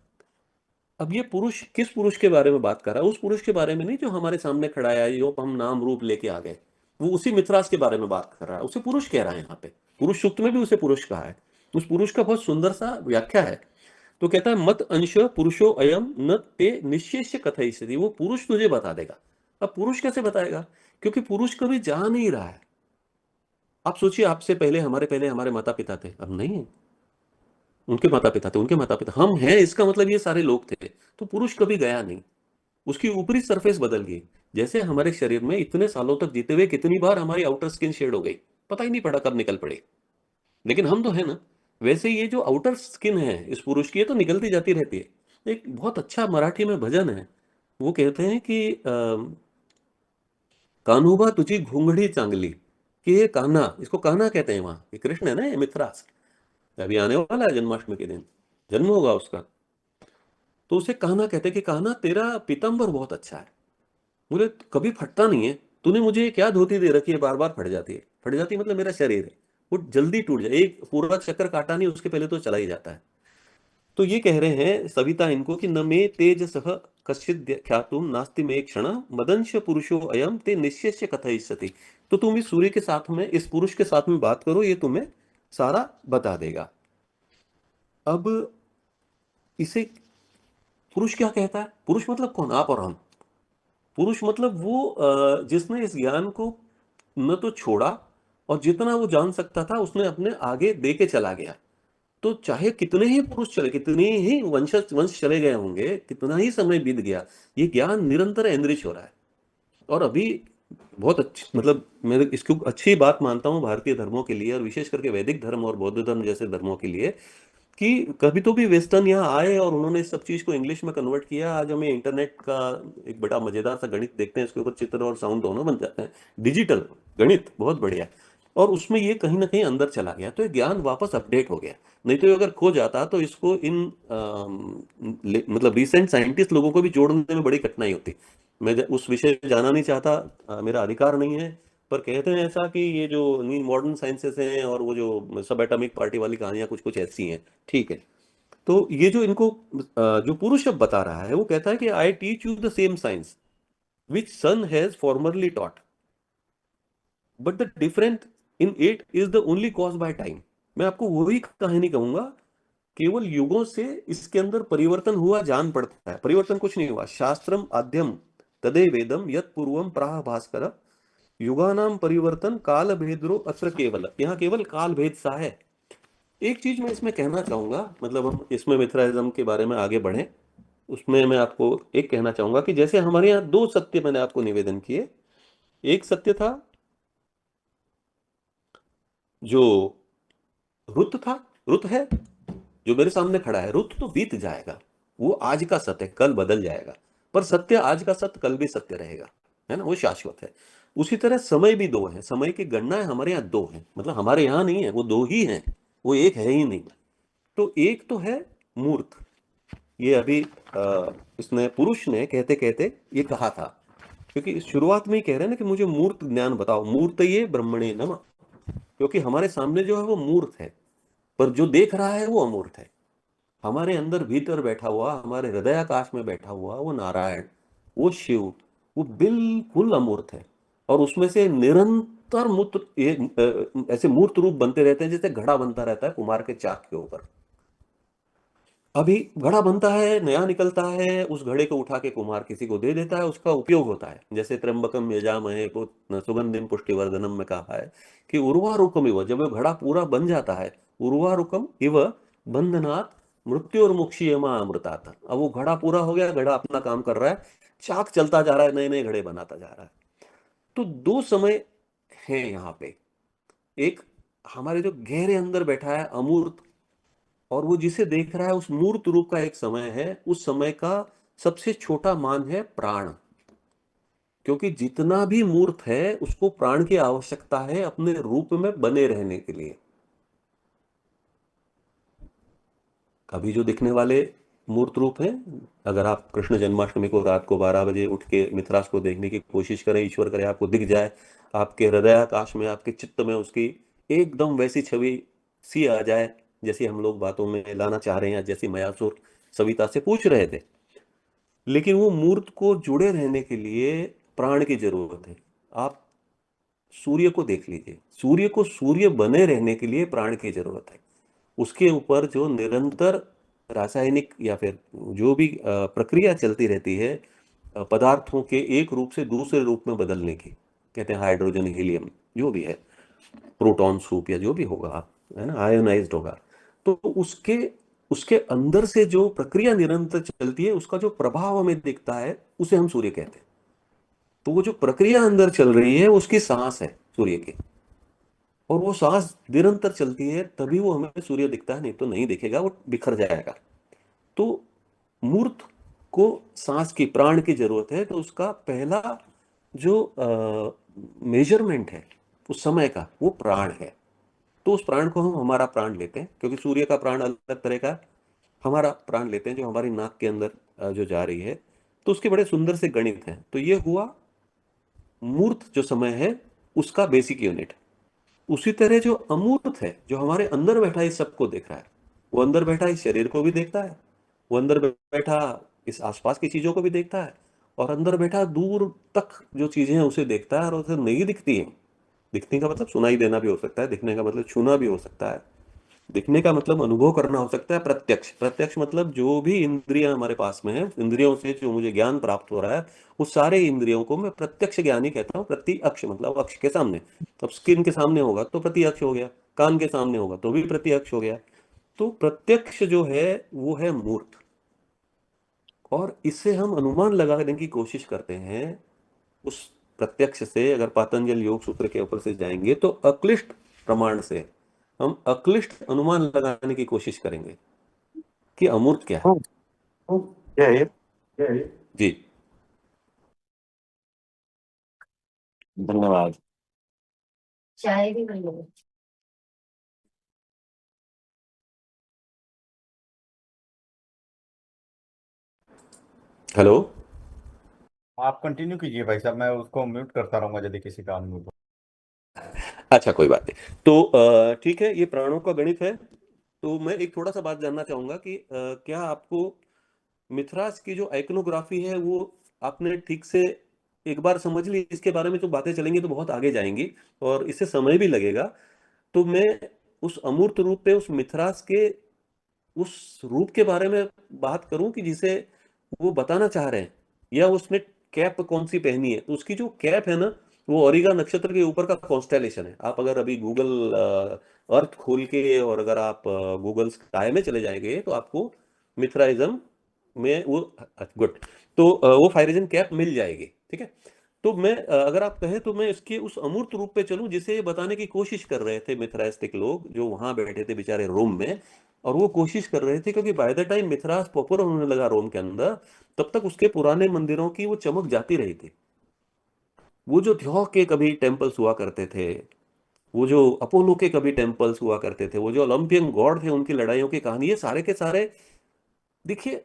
अब ये पुरुष किस पुरुष के बारे में बात कर रहा है? उस पुरुष के बारे में नहीं जो हमारे सामने खड़ा है, जो हम नाम रूप लेके आ गए, वो उसी मिथरास के बारे में बात कर रहा है, उसे पुरुष कह रहा है यहाँ पे। पुरुष सूक्त में भी उसे पुरुष कहा है। उस पुरुष का बहुत सुंदर सा व्याख्या है। तो कहता है मत अंश पुरुषो अयम न ते निशेष कथयिष्यति, वो पुरुष तुझे बता देगा। अब पुरुष कैसे बताएगा? क्योंकि पुरुष कभी जा नहीं रहा है। आप सोचिए, आपसे पहले हमारे माता पिता थे, अब नहीं है। उनके माता पिता थे, उनके माता पिता, हम हैं, इसका मतलब ये सारे लोग थे। तो पुरुष कभी गया नहीं। उसकी ऊपरी सरफेस बदल गई। जैसे हमारे शरीर में इतने सालों तक जीते हुए कितनी बार हमारी आउटर स्किन शेड हो गई, पता ही नहीं पड़ा कब निकल पड़ी, लेकिन हम तो है ना। वैसे ये जो आउटर स्किन है इस पुरुष की, ये तो निकलती जाती रहती है। एक बहुत अच्छा मराठी में भजन है, वो कहते हैं कि कान्होबा तुझी घुंगड़ी चांगली, कि ये कान्हा, इसको कान्हा कहते हैं वहां, ये कृष्ण है ना, ये मिथरास अभी आने वाला है जन्माष्टमी के दिन, जन्म होगा उसका। तो उसे कान्हा कहते हैं कि कान्हा तेरा पीताम्बर बहुत अच्छा है, मुझे कभी फटता नहीं है, तूने मुझे क्या धोती दे रखी है, बार बार फट जाती है। फट जाती है मतलब मेरा शरीर है वो जल्दी टूट जाए, एक पूरा चक्कर काटा नहीं उसके पहले तो चला ही जाता है। तो ये कह रहे हैं सविता इनको कि न मे तेज सह कश्चिद ख्यातुम नास्ति में क्षण मदंश पुरुषो अयम ते निश्चय कथयिष्यति। तो तुम इस सूर्य के साथ में, इस पुरुष के साथ में बात करो, ये तुम्हें सारा बता देगा। अब इसे पुरुष क्या कहता है? पुरुष मतलब कौन? आप और हम। पुरुष मतलब वो जिसने इस ज्ञान को न तो छोड़ा, और जितना वो जान सकता था उसने अपने आगे दे के चला गया। तो चाहे कितने ही पुरुष चले, कितने ही वंश चले गए होंगे, कितना ही समय बीत गया, ये ज्ञान निरंतर एनरिच हो रहा है। और अभी बहुत अच्छी, मतलब मैं इसको अच्छी बात मानता हूँ भारतीय धर्मों के लिए, और विशेष करके वैदिक धर्म और बौद्ध धर्म जैसे धर्मों के लिए, कि कभी तो भी वेस्टर्न यहाँ आए और उन्होंने इस सब चीज को इंग्लिश में कन्वर्ट किया। आज हमें इंटरनेट का एक बड़ा मजेदार सा गणित देखते हैं, इसके ऊपर चित्र और साउंड दोनों बन जाते हैं, डिजिटल गणित बहुत बढ़िया। और उसमें ये कहीं ना कहीं अंदर चला गया, तो ये ज्ञान वापस अपडेट हो गया। नहीं तो ये अगर खो जाता तो इसको इन मतलब रिसेंट साइंटिस्ट लोगों को भी जोड़ने में बड़ी कठिनाई होती। मैं उस विषय में जाना नहीं चाहता, मेरा अधिकार नहीं है। पर कहते हैं ऐसा कि ये जो मॉडर्न साइंसेस हैं और वो जो सब एटॉमिक पार्टी वाली कहानियां कुछ कुछ ऐसी हैं, ठीक है। तो ये जो इनको जो पुरुष अब बता रहा है, वो कहता है कि I teach you the same science which sun has formerly taught, but the different in it is the only cause by time. मैं आपको वही कहानी कहूंगा, केवल युगों से इसके अंदर परिवर्तन हुआ जान पड़ता है, परिवर्तन कुछ नहीं हुआ। शास्त्रम आद्यम तदे वेदम यत पूर्वम प्राह भास्कर, युगानाम परिवर्तन काल भेद्रो अत्र केवल, यहाँ केवल काल भेद सा है। एक चीज मैं इसमें कहना चाहूंगा, मतलब हम इसमें मिथ्राइज्म के बारे में आगे बढ़े, उसमें मैं आपको एक कहना चाहूंगा कि जैसे हमारे यहाँ दो सत्य मैंने आपको निवेदन किए। एक सत्य था जो रुत था, रुत है जो मेरे सामने खड़ा है, रुत तो बीत जाएगा, वो आज का सत्य है, कल बदल जाएगा। पर सत्य आज का सत्य कल भी सत्य रहेगा, है ना, वो शाश्वत है। उसी तरह समय भी दो है, समय की गणना है हमारे यहाँ दो है, मतलब हमारे यहाँ नहीं है, वो दो ही है, वो एक है ही नहीं। तो एक तो है मूर्त, ये अभी इसने पुरुष ने कहते कहते ये कहा था, क्योंकि शुरुआत में ही कह रहे हैं ना कि मुझे मूर्त ज्ञान बताओ, मूर्त ये ब्रह्मणे नमः। क्योंकि हमारे सामने जो है वो मूर्त है, पर जो देख रहा है वो अमूर्त है। हमारे अंदर भीतर बैठा हुआ, हमारे हृदयाकाश में बैठा हुआ वो नारायण, वो शिव, वो बिल्कुल अमूर्त है। और उसमें से निरंतर मूर्त ऐसे मूर्त रूप बनते रहते हैं, जैसे घड़ा बनता रहता है कुमार के चाक के ऊपर। अभी घड़ा बनता है, नया निकलता है, उस घड़े को उठा के कुम्हार किसी को दे देता है, उसका उपयोग होता है। जैसे त्र्यंबकम यजामहे को सुगंधिम पुष्टिवर्धनम में कहा है कि उर्वारुकम इव, जब वो घड़ा पूरा बन जाता है, उर्वारुकम इव बंधनात् मृत्युर्मुक्षीयमा अमृतात। अब वो घड़ा पूरा हो गया, घड़ा अपना काम कर रहा है, चाक चलता जा रहा है, नए नए घड़े बनाता जा रहा है। तो दो समय है यहाँ पे, एक हमारे जो गहरे अंदर बैठा है अमूर्त, और वो जिसे देख रहा है उस मूर्त रूप का एक समय है। उस समय का सबसे छोटा मान है प्राण, क्योंकि जितना भी मूर्त है उसको प्राण की आवश्यकता है अपने रूप में बने रहने के लिए। अभी जो दिखने वाले मूर्त रूप हैं, अगर आप कृष्ण जन्माष्टमी को रात को 12 बजे उठ के मिथरास को देखने की कोशिश करें, ईश्वर करे आपको दिख जाए, आपके हृदयाकाश में, आपके चित्त में उसकी एकदम वैसी छवि सी आ जाए जैसी हम लोग बातों में लाना चाह रहे हैं, जैसी मयासुर सविता से पूछ रहे थे। लेकिन वो मूर्त को जुड़े रहने के लिए प्राण की जरूरत है। आप सूर्य को देख लीजिए, सूर्य को सूर्य बने रहने के लिए प्राण की जरूरत है। उसके ऊपर जो निरंतर रासायनिक या फिर जो भी प्रक्रिया चलती रहती है पदार्थों के एक रूप से दूसरे रूप में बदलने की, कहते हैं हाइड्रोजन हीलियम जो भी है, प्रोटॉन सूप या जो भी होगा, है ना, आयोनाइज्ड होगा। तो उसके उसके अंदर से जो प्रक्रिया निरंतर चलती है, उसका जो प्रभाव हमें दिखता है, उसे हम सूर्य कहते हैं। तो वो जो प्रक्रिया अंदर चल रही है, उसकी सांस है सूर्य की, और वो सांस निरंतर चलती है, तभी वो हमें सूर्य दिखता है, नहीं तो नहीं दिखेगा, वो बिखर जाएगा। तो मूर्त को सांस की, प्राण की जरूरत है, तो उसका पहला जो मेजरमेंट है उस समय का, वो प्राण है। तो उस प्राण को हम हमारा प्राण लेते हैं, क्योंकि सूर्य का प्राण अलग तरह का है। हमारा प्राण लेते हैं जो हमारी नाक के अंदर जो जा रही है। तो उसके बड़े सुंदर से गणित हैं। तो ये हुआ मूर्त जो समय है, उसका बेसिक यूनिट। उसी तरह जो अमूर्त है, जो हमारे अंदर बैठा इस सबको देख रहा है, वो अंदर बैठा इस शरीर को भी देखता है, वो अंदर बैठा इस आसपास की चीजों को भी देखता है, और अंदर बैठा दूर तक जो चीजें हैं उसे देखता है, और उसे नहीं दिखती है। दिखने का मतलब सुनाई देना भी हो सकता है, दिखने का मतलब छूना भी हो सकता है, दिखने का मतलब अनुभव करना हो सकता है। प्रत्यक्ष, प्रत्यक्ष मतलब जो भी इंद्रियां हमारे पास में है, इंद्रियों से जो मुझे ज्ञान प्राप्त हो रहा है, उस सारे इंद्रियों को मैं प्रत्यक्ष ज्ञानी कहता हूँ। प्रति अक्ष मतलब अक्ष के सामने। अब स्किन के सामने होगा तो प्रति अक्ष हो गया, कान के सामने होगा तो भी प्रति अक्ष हो गया। तो प्रत्यक्ष जो है वो है मूर्त, और इससे हम अनुमान लगाने की कोशिश करते हैं। उस प्रत्यक्ष से अगर पातंजल योग सूत्र के ऊपर से जाएंगे तो अक्लिष्ट प्रमाण से हम अक्लिष्ट अनुमान लगाने की कोशिश करेंगे कि अमूर्त क्या है। क्या है क्या है? जी। धन्यवाद। चाय भी बन गई। हेलो। आप कंटिन्यू कीजिए भाई साहब, मैं उसको म्यूट करता रहूंगा यदि किसी काम में हो। अच्छा, कोई बात नहीं। तो ठीक है, ये प्राणों का गणित है। तो मैं एक थोड़ा सा बात जानना चाहूंगा कि क्या आपको मिथरास की जो आइकनोग्राफी है वो आपने ठीक से एक बार समझ ली? इसके बारे में जो बातें चलेंगी तो बहुत आगे जाएंगी, और इससे समय भी लगेगा। तो मैं उस अमूर्त रूप पे, उस मिथरास के उस रूप के बारे में बात करूं कि जिसे वो बताना चाह रहे हैं, या उसने कैप कौन सी पहनी है। तो उसकी जो कैप है ना, वो ओरिगा नक्षत्र के ऊपर का कॉन्स्टेलेशन है। आप अगर अभी गूगल अर्थ खोल के, और अगर आप गूगल स्काई में चले जाएंगे, तो आपको मिथराइज्म में वो, गुड, तो वो फायरिजन कैप मिल जाएगी। ठीक है। तो मैं अगर आप कहें तो मैं इसके उस अमूर्त रूप पे चलूं जिसे ये बताने की कोशिश कर रहे थे मिथराइस्टिक लोग जो वहां बैठे थे बेचारे रोम में। और वो कोशिश कर रहे थे, क्योंकि बाय द टाइम मिथरास पॉपुलर होने लगा रोम के अंदर, तब तक उसके पुराने मंदिरों की वो चमक जाती रही थी। वो जो ध्यो के कभी टेम्पल्स हुआ करते थे, वो जो अपोलो के कभी टेम्पल्स हुआ करते थे, वो जो ओलंपियन गॉड थे, उनकी लड़ाइयों की कहानी, ये सारे के सारे, देखिए,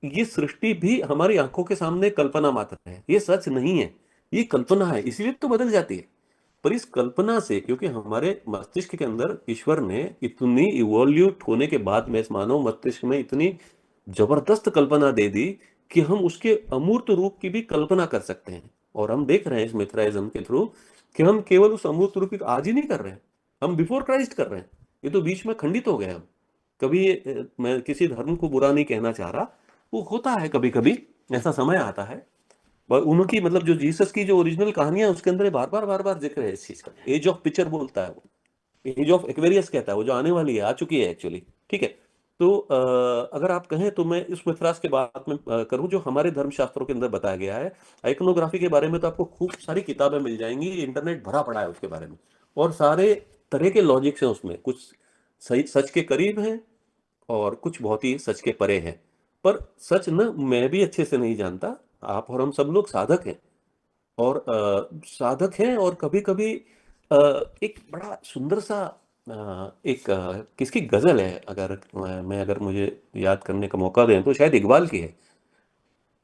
ये सृष्टि भी हमारी आंखों के सामने कल्पना मात्र है, ये सच नहीं है, ये कल्पना है, इसलिए तो बदल जाती है। पर इस कल्पना से, क्योंकि हमारे मस्तिष्क के अंदर ईश्वर ने इतनी इवोल्यूट होने के बाद में इस मानव मस्तिष्क में इतनी जबरदस्त कल्पना दे दी कि हम उसके अमूर्त रूप की भी कल्पना कर सकते हैं। और हम देख रहे हैं इस मिथराइज्म के थ्रू कि हम केवल उस अमूर्त रूप की आज ही नहीं कर रहे हैं, हम बिफोर क्राइस्ट कर रहे हैं। ये तो बीच में खंडित हो गए हम। कभी मैं किसी धर्म को बुरा नहीं कहना चाह रहा, वो होता है कभी कभी, ऐसा समय आता है। पर उनकी मतलब जो जीसस की जो ओरिजिनल कहानियां, उसके अंदर बार बार जिक्र है इस चीज का। एज ऑफ पिक्चर बोलता है वो, एज ऑफ एक्वेरियस कहता है, वो जो आने वाली है, आ चुकी है एक्चुअली। ठीक है। तो अगर आप कहें तो मैं इस मिथरास के बात में करूं जो हमारे धर्मशास्त्रों के अंदर बताया गया है। आइकनोग्राफी के बारे में तो आपको खूब सारी किताबें मिल जाएंगी, इंटरनेट भरा पड़ा है उसके बारे में, और सारे तरह के लॉजिक्स हैं उसमें। कुछ सही सच के करीब हैं, और कुछ बहुत ही सच के परे हैं। पर सच न मैं भी अच्छे से नहीं जानता, आप और हम सब लोग साधक हैं, और साधक हैं। और कभी कभी एक बड़ा सुंदर सा एक किसकी गजल है, अगर मैं अगर मुझे याद करने का मौका दें तो शायद इकबाल की है।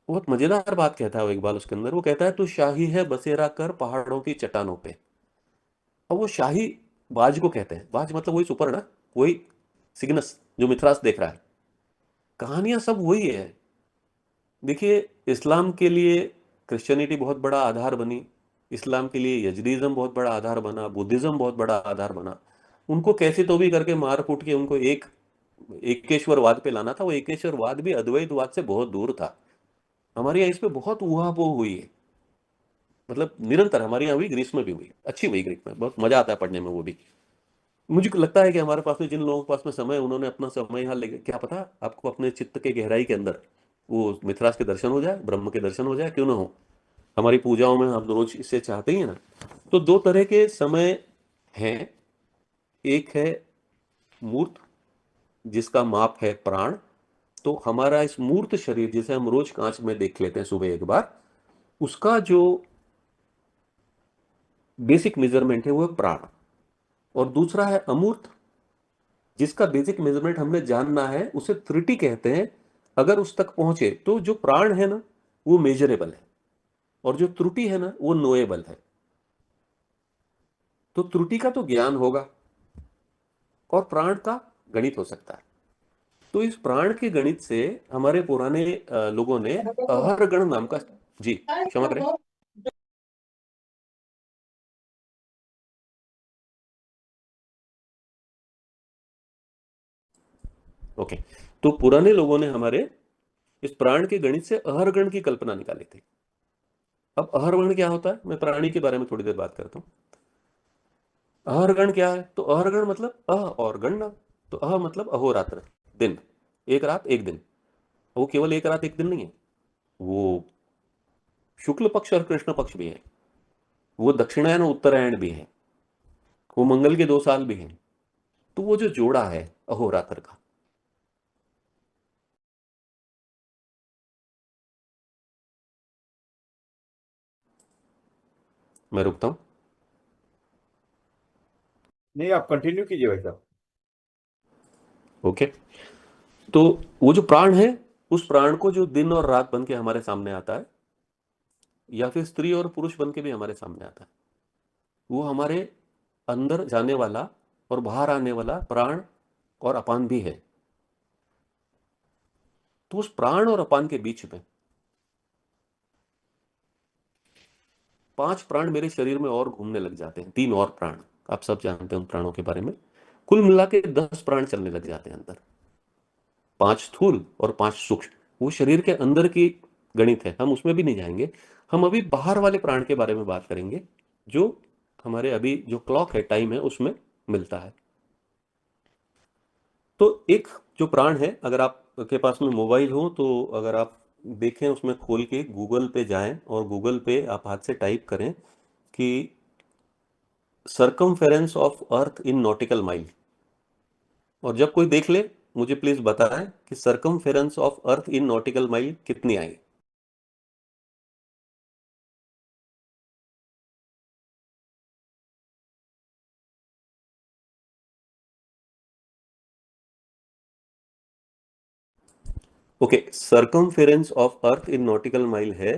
बहुत मजेदार बात कहता है वो इकबाल उसके अंदर। वो कहता है, तू शाही है बसेरा कर पहाड़ों की चट्टानों पे। और वो शाही बाज को कहते हैं, बाज मतलब वही सुपर ना, वही सिग्नस जो मिथरास देख रहा है। कहानियां सब वही है। देखिए, इस्लाम के लिए क्रिश्चियनिटी बहुत बड़ा आधार बनी, इस्लाम के लिए यजदीज्म बहुत बड़ा आधार बना, बुद्धिज्म बहुत बड़ा आधार बना। उनको कैसे तो भी करके मार कूट के उनको एक एकेश्वरवाद पे लाना था। वो एकेश्वरवाद भी अद्वैतवाद से बहुत दूर था। हमारे यहाँ इस पे बहुत उहापोह हुई है, मतलब निरंतर। हमारे यहाँ हुई, ग्रीस में भी हुई, अच्छी हुई, ग्रीक में बहुत मजा आता है पढ़ने में वो भी। मुझे लगता है कि हमारे पास में जिन लोगों के पास में समय है उन्होंने अपना समय यहाँ लेके, क्या पता आपको अपने चित्त के गहराई के अंदर वो मिथराज के दर्शन हो जाए, ब्रह्म के दर्शन हो जाए, क्यों ना हो। हमारी पूजाओं में हम रोज इससे चाहते ही हैं ना। तो दो तरह के समय हैं, एक है मूर्त जिसका माप है प्राण। तो हमारा इस मूर्त शरीर जिसे हम रोज कांच में देख लेते हैं सुबह एक बार, उसका जो बेसिक मेजरमेंट है वो है प्राण। और दूसरा है अमूर्त जिसका बेसिक मेजरमेंट हमने जानना है, उसे त्रुटि कहते हैं। अगर उस तक पहुंचे तो जो प्राण है ना वो मेजरेबल है, और जो त्रुटि है ना वो नोएबल है। तो त्रुटि का तो ज्ञान होगा और प्राण का गणित हो सकता है। तो इस प्राण के गणित से हमारे पुराने लोगों ने अहर गण नाम का, जी क्षमा करें, ओके। तो पुराने लोगों ने हमारे इस प्राण के गणित से अहरगण की कल्पना निकाली थी। अब अहरगण क्या होता है, मैं प्राणी के बारे में थोड़ी देर बात करता हूँ। अहरगण क्या है, तो अहरगण मतलब अह और गणना। तो अह मतलब अहोरात्र, दिन, एक रात एक दिन। वो केवल एक रात एक दिन नहीं है, वो शुक्ल पक्ष और कृष्ण पक्ष भी है, वो दक्षिणायन और उत्तरायण भी है, वो मंगल के 2 साल भी हैं। तो वो जो जोड़ा है अहोरात्र का, मैं रुकता हूं। नहीं, आप कंटिन्यू कीजिए भाई साहब। ओके। तो वो जो प्राण है, उस प्राण को जो दिन और रात बन के हमारे सामने आता है, या फिर स्त्री और पुरुष बन के भी हमारे सामने आता है, वो हमारे अंदर जाने वाला और बाहर आने वाला प्राण और अपान भी है। तो उस प्राण और अपान के बीच में 5 प्राण मेरे शरीर में और घूमने लग जाते हैं, 3 और प्राण, आप सब जानते हैं उन प्राणों के बारे में। कुल मिला के 10 प्राण चलने लग जाते हैं अंदर, 5 स्थूल और 5 सूक्ष्म। वो शरीर के अंदर की गणित है, हम उसमें भी नहीं जाएंगे। हम अभी बाहर वाले प्राण के बारे में बात करेंगे, जो हमारे अभी जो क्लॉक है, टाइम है, उसमें मिलता है। तो एक जो प्राण है, अगर आप के पास में मोबाइल हो तो अगर आप देखें उसमें खोल के गूगल पे जाएं और गूगल पे आप हाथ से टाइप करें कि circumference of earth in nautical mile, और जब कोई देख ले मुझे प्लीज बताएं कि circumference of earth in nautical mile कितनी आई। Okay, circumference of earth in nautical mile है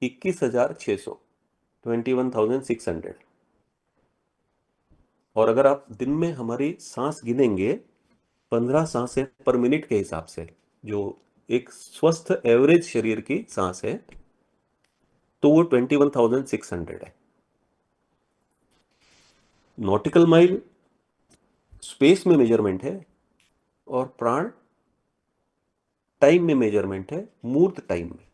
21,600, 21,600। और अगर आप दिन में हमारी सांस गिनेंगे, 15 सांसें पर मिनट के हिसाब से, जो एक स्वस्थ एवरेज शरीर की सांस है, तो वो 21,600 है। नॉटिकल माइल स्पेस में मेजरमेंट है और प्राण टाइम में मेजरमेंट है, मूर्त टाइम में।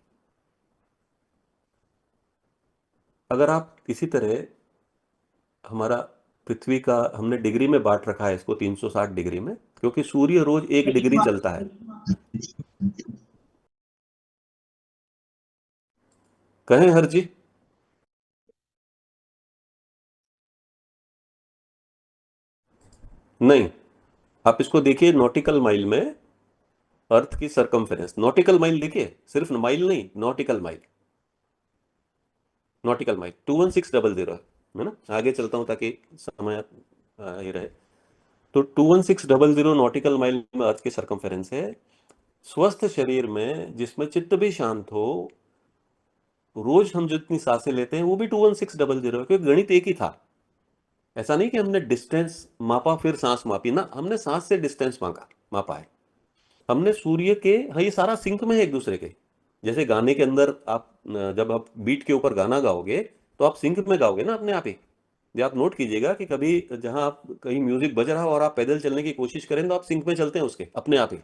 अगर आप इसी तरह हमारा पृथ्वी का, हमने डिग्री में बांट रखा है इसको 360 डिग्री में, क्योंकि सूर्य रोज 1 डिग्री चलता है। कहें हर जी? नहीं, आप इसको देखिए नॉटिकल माइल में, अर्थ की सरकमफेरेंस नॉटिकल माइल देखिए, सिर्फ माइल नहीं, नॉटिकल माइल, नॉटिकल माइल 21600 है ना। आगे चलता हूं ताकि समय ये रहे। तो 21600 नॉटिकल माइल में अर्थ की सरकमफेरेंस है। स्वस्थ शरीर में जिसमें चित्त भी शांत हो, रोज हम जितनी सांसें लेते हैं वो भी 21600 है, क्योंकि गणित एक ही था। ऐसा नहीं कि हमने डिस्टेंस मापा फिर सांस मापी ना, हमने सांस से डिस्टेंस मापा है। हमने सूर्य के, हाँ ये सारा सिंक में है एक दूसरे के। जैसे गाने के अंदर आप जब आप बीट के ऊपर गाना गाओगे तो आप सिंक में गाओगे ना अपने आप ही। ये आप नोट कीजिएगा कि कभी जहां आप कहीं म्यूजिक बज रहा हो और आप पैदल चलने की कोशिश करें तो आप सिंक में चलते हैं उसके अपने आप ही,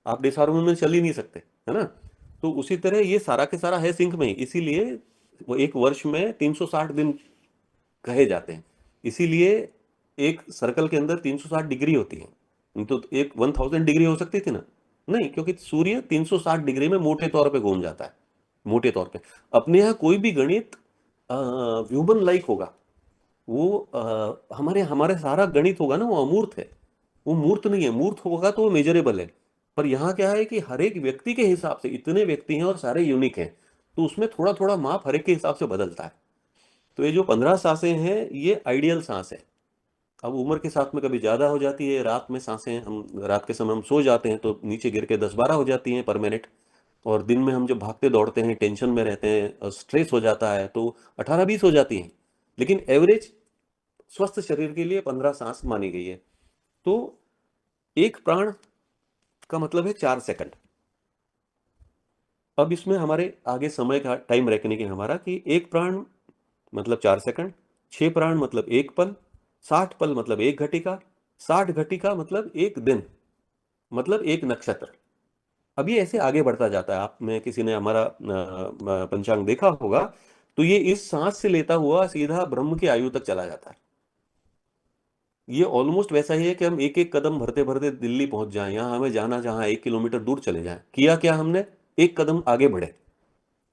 आप डिसहार्मोनी में चल ही नहीं सकते, है ना। तो उसी तरह ये सारा के सारा है सिंक में ही, इसीलिए वो एक वर्ष में 360 दिन कहे जाते हैं। इसीलिए एक सर्कल के अंदर 360 डिग्री होती है, नहीं तो एक 1000 डिग्री हो सकती थी ना, नहीं, क्योंकि सूर्य 360 डिग्री में मोटे तौर पे घूम जाता है, मोटे तौर पे। अपने यहाँ कोई भी गणित ह्यूमन लाइक होगा, वो हमारे हमारे सारा गणित होगा ना, वो अमूर्त है, वो मूर्त नहीं है। मूर्त होगा तो वो मेजरेबल है। पर यहाँ क्या है कि हर एक व्यक्ति के हिसाब से, इतने व्यक्ति हैं और सारे यूनिक हैं, तो उसमें थोड़ा थोड़ा माप हर एक के हिसाब से बदलता है। तो ये जो 15 सांसें हैं, ये आइडियल सांस है। अब उम्र के साथ में कभी ज्यादा हो जाती है, रात में सांसें, हम रात के समय हम सो जाते हैं तो नीचे गिर के 10-12 हो जाती हैं पर मिनट। और दिन में हम जब भागते दौड़ते हैं, टेंशन में रहते हैं, स्ट्रेस हो जाता है, तो 18-20 हो जाती हैं। लेकिन एवरेज स्वस्थ शरीर के लिए 15 सांस मानी गई है। तो एक प्राण का मतलब है 4 सेकंड। अब इसमें हमारे आगे समय का टाइम रखने की हमारा कि एक प्राण मतलब 4 सेकंड, 6 प्राण मतलब एक पल, 60 पल मतलब एक घटिका, 60 घटिका मतलब एक दिन, मतलब एक नक्षत्र। अब ये ऐसे आगे बढ़ता जाता है। आप में किसी ने हमारा पंचांग देखा होगा, तो ये इस सांस से लेता हुआ सीधा ब्रह्म की आयु तक चला जाता है। ये ऑलमोस्ट वैसा ही है कि हम एक एक कदम भरते भरते दिल्ली पहुंच जाएं, यहाँ हमें जाना जहां 1 किलोमीटर दूर चले जाएं। किया क्या हमने, एक कदम आगे बढ़े।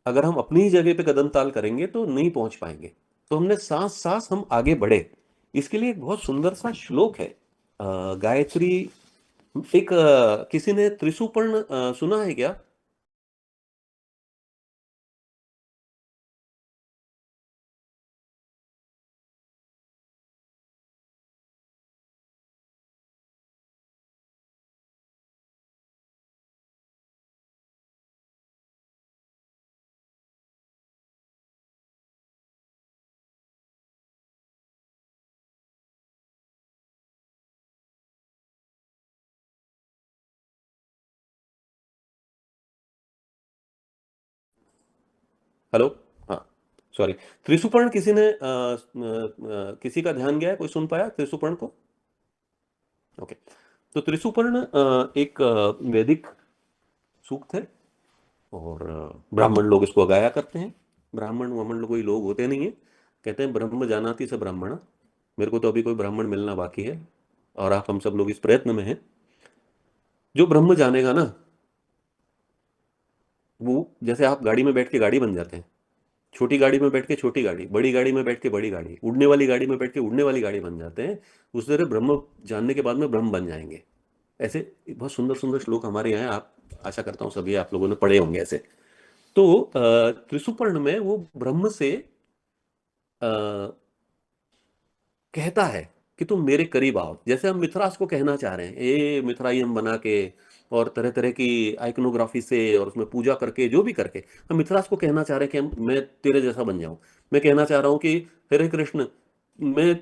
अगर हम अपनी ही जगह पे कदम ताल करेंगे तो नहीं पहुंच पाएंगे। तो हमने सांस सांस हम आगे बढ़े। इसके लिए एक बहुत सुंदर सा श्लोक है, गायत्री। एक किसी ने त्रिशुपर्ण सुना है क्या? हेलो। हाँ, सॉरी। त्रिशुपर्ण किसी ने किसी का ध्यान गया है? कोई सुन पाया त्रिशुपर्ण को? ओके। तो त्रिशुपर्ण एक वैदिक सूक्त है, और ब्राह्मण लोग इसको गाया करते हैं। ब्राह्मण वामन लोग कोई लोग होते नहीं है। कहते हैं ब्रह्म जानाति स ब्राह्मण। मेरे को तो अभी कोई ब्राह्मण मिलना बाकी है, और आप हम सब लोग इस प्रयत्न में हैं। जो ब्रह्म जानेगा ना, वो जैसे आप गाड़ी में बैठ के गाड़ी बन जाते हैं, छोटी गाड़ी में बैठ के छोटी गाड़ी, बड़ी गाड़ी में बैठ के बड़ी गाड़ी, उड़ने वाली गाड़ी में बैठ के उड़ने वाली गाड़ी बन जाते हैं, उस तरह ब्रह्म जानने के बाद में ब्रह्म बन जाएंगे। ऐसे बहुत सुंदर सुंदर श्लोक हमारे यहाँ हैं। आप, आशा करता हूँ सभी आप लोगों ने पढ़े होंगे ऐसे। तो त्रिशुपर्ण में वो ब्रह्म से कहता है कि तुम मेरे करीब आओ। जैसे हम मिथरास को कहना चाह रहे हैं, ए मिथराई हम बना के और तरह तरह की आइकनोग्राफी से और उसमें पूजा करके, जो भी करके हम मिथरास को कहना चाह रहे हैं कि मैं तेरे जैसा बन जाऊं। मैं कहना चाह रहा हूँ कि हरे कृष्ण, मैं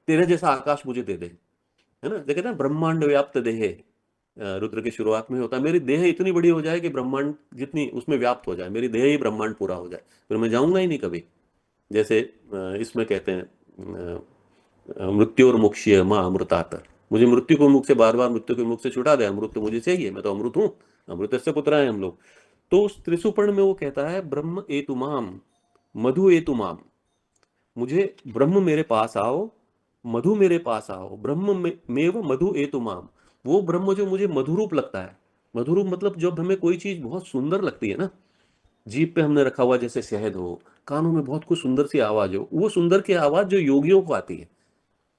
तेरे जैसा आकाश मुझे दे दे, है ना। कहते हैं ब्रह्मांड व्याप्त देहे, रुद्र की शुरुआत में होता है, मेरी देह इतनी बड़ी हो जाए कि ब्रह्मांड जितनी उसमें व्याप्त हो जाए, मेरी देह ही ब्रह्मांड पूरा हो जाए, फिर मैं जाऊंगा ही नहीं कभी। जैसे इसमें कहते हैं मृत्यु और मुक्ष्य माँ अमृतात। मुझे मृत्यु को मुख से, बार बार मृत्यु के मुख से छुटा दे, अमृत तो मुझे चाहिए, मैं तो अमृत हूँ, अमृत से पुत्र हैं हम लोग। तो उस त्रिशुपर्ण में वो कहता है ब्रह्म एतुमाम मधु एतुमाम, मुझे ब्रह्म मेरे पास आओ, मधु मेरे पास आओ, ब्रह्म में वो मधु एतुमाम। वो ब्रह्म जो मुझे मधुरूप लगता है। मधुरूप मतलब जब हमें कोई चीज बहुत सुंदर लगती है ना, जीभ पे हमने रखा हुआ जैसे शहद हो, कानों में बहुत कुछ सुंदर सी आवाज हो, वो सुंदर की आवाज जो योगियों को आती है,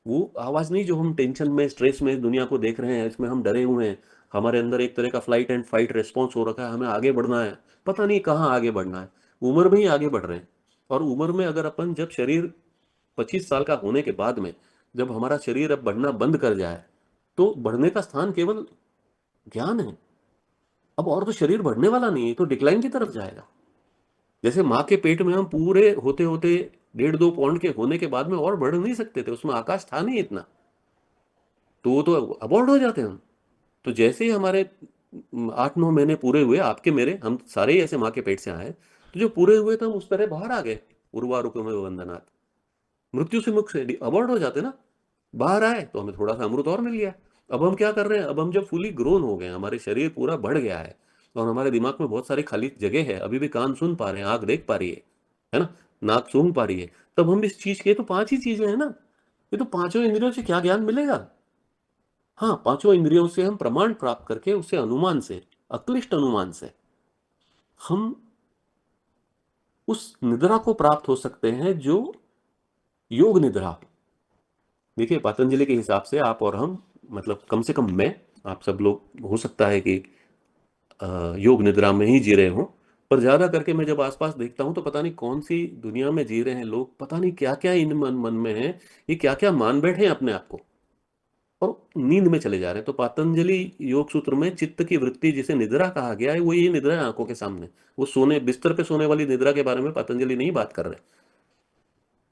वो आवाज नहीं जो हम टेंशन में, स्ट्रेस में दुनिया को देख रहे हैं, इसमें हम डरे हुए हैं, हमारे अंदर एक तरह का फ्लाइट एंड फाइट रेस्पॉन्स हो रखा है, हमें आगे बढ़ना है, पता नहीं कहाँ आगे बढ़ना है। उम्र में ही आगे बढ़ रहे हैं। और उम्र में अगर अपन, जब शरीर 25 साल का होने के बाद में, जब हमारा शरीर अब बढ़ना बंद कर जाए, तो बढ़ने का स्थान केवल ज्ञान है। अब और तो शरीर बढ़ने वाला नहीं है, तो डिक्लाइन की तरफ जाएगा। जैसे माँ के पेट में हम पूरे होते होते 1.5-2 पाउंड के होने के बाद में और बढ़ नहीं सकते थे, उसमें आकाश था नहीं इतना, तो वो तो अबॉर्ड हो जाते हम। तो जैसे ही हमारे 8-9 महीने पूरे हुए, आपके मेरे, हम सारे ही ऐसे माँ के पेट से आए, तो जो पूरे हुए थे हम उस तरह बाहर आ गए। उर्वारुकम वंदनात्, मृत्यु से मुख से अबॉर्ड हो जाते ना, बाहर आए तो हमें थोड़ा सा अमृत और मिल गया। अब हम क्या कर रहे हैं, अब हम जब फुली ग्रोन हो गए, हमारे शरीर पूरा बढ़ गया है, और हमारे दिमाग में बहुत सारी खाली जगह है, अभी भी कान सुन पा रहे हैं, आंख देख पा रही है ना, नाक सूंघ पा रही है, तब हम इस चीज के, तो 5 ही चीजें हैं ना, ये तो पांचों इंद्रियों से क्या ज्ञान मिलेगा? हाँ, पांचों इंद्रियों से हम प्रमाण प्राप्त करके उससे अनुमान से, अक्लिष्ट अनुमान से हम उस निद्रा को प्राप्त हो सकते हैं जो योग निद्रा हो। देखिए, पतंजलि के हिसाब से आप और हम, मतलब कम से कम मैं, आप सब लोग हो सकता है कि योग निद्रा में ही जी रहे हों, पर ज्यादा करके मैं जब आसपास देखता हूं तो पता नहीं कौन सी दुनिया में जी रहे हैं लोग, पता नहीं क्या क्या इन मन मन में है, ये क्या क्या मान बैठे हैं अपने आप को, और नींद में चले जा रहे हैं। तो पतंजलि योग सूत्र में चित्त की वृत्ति जिसे निद्रा कहा गया है, वो ये निद्रा है आंखों के सामने। वो सोने, बिस्तर पे सोने वाली निद्रा के बारे में पतंजलि नहीं बात कर रहे,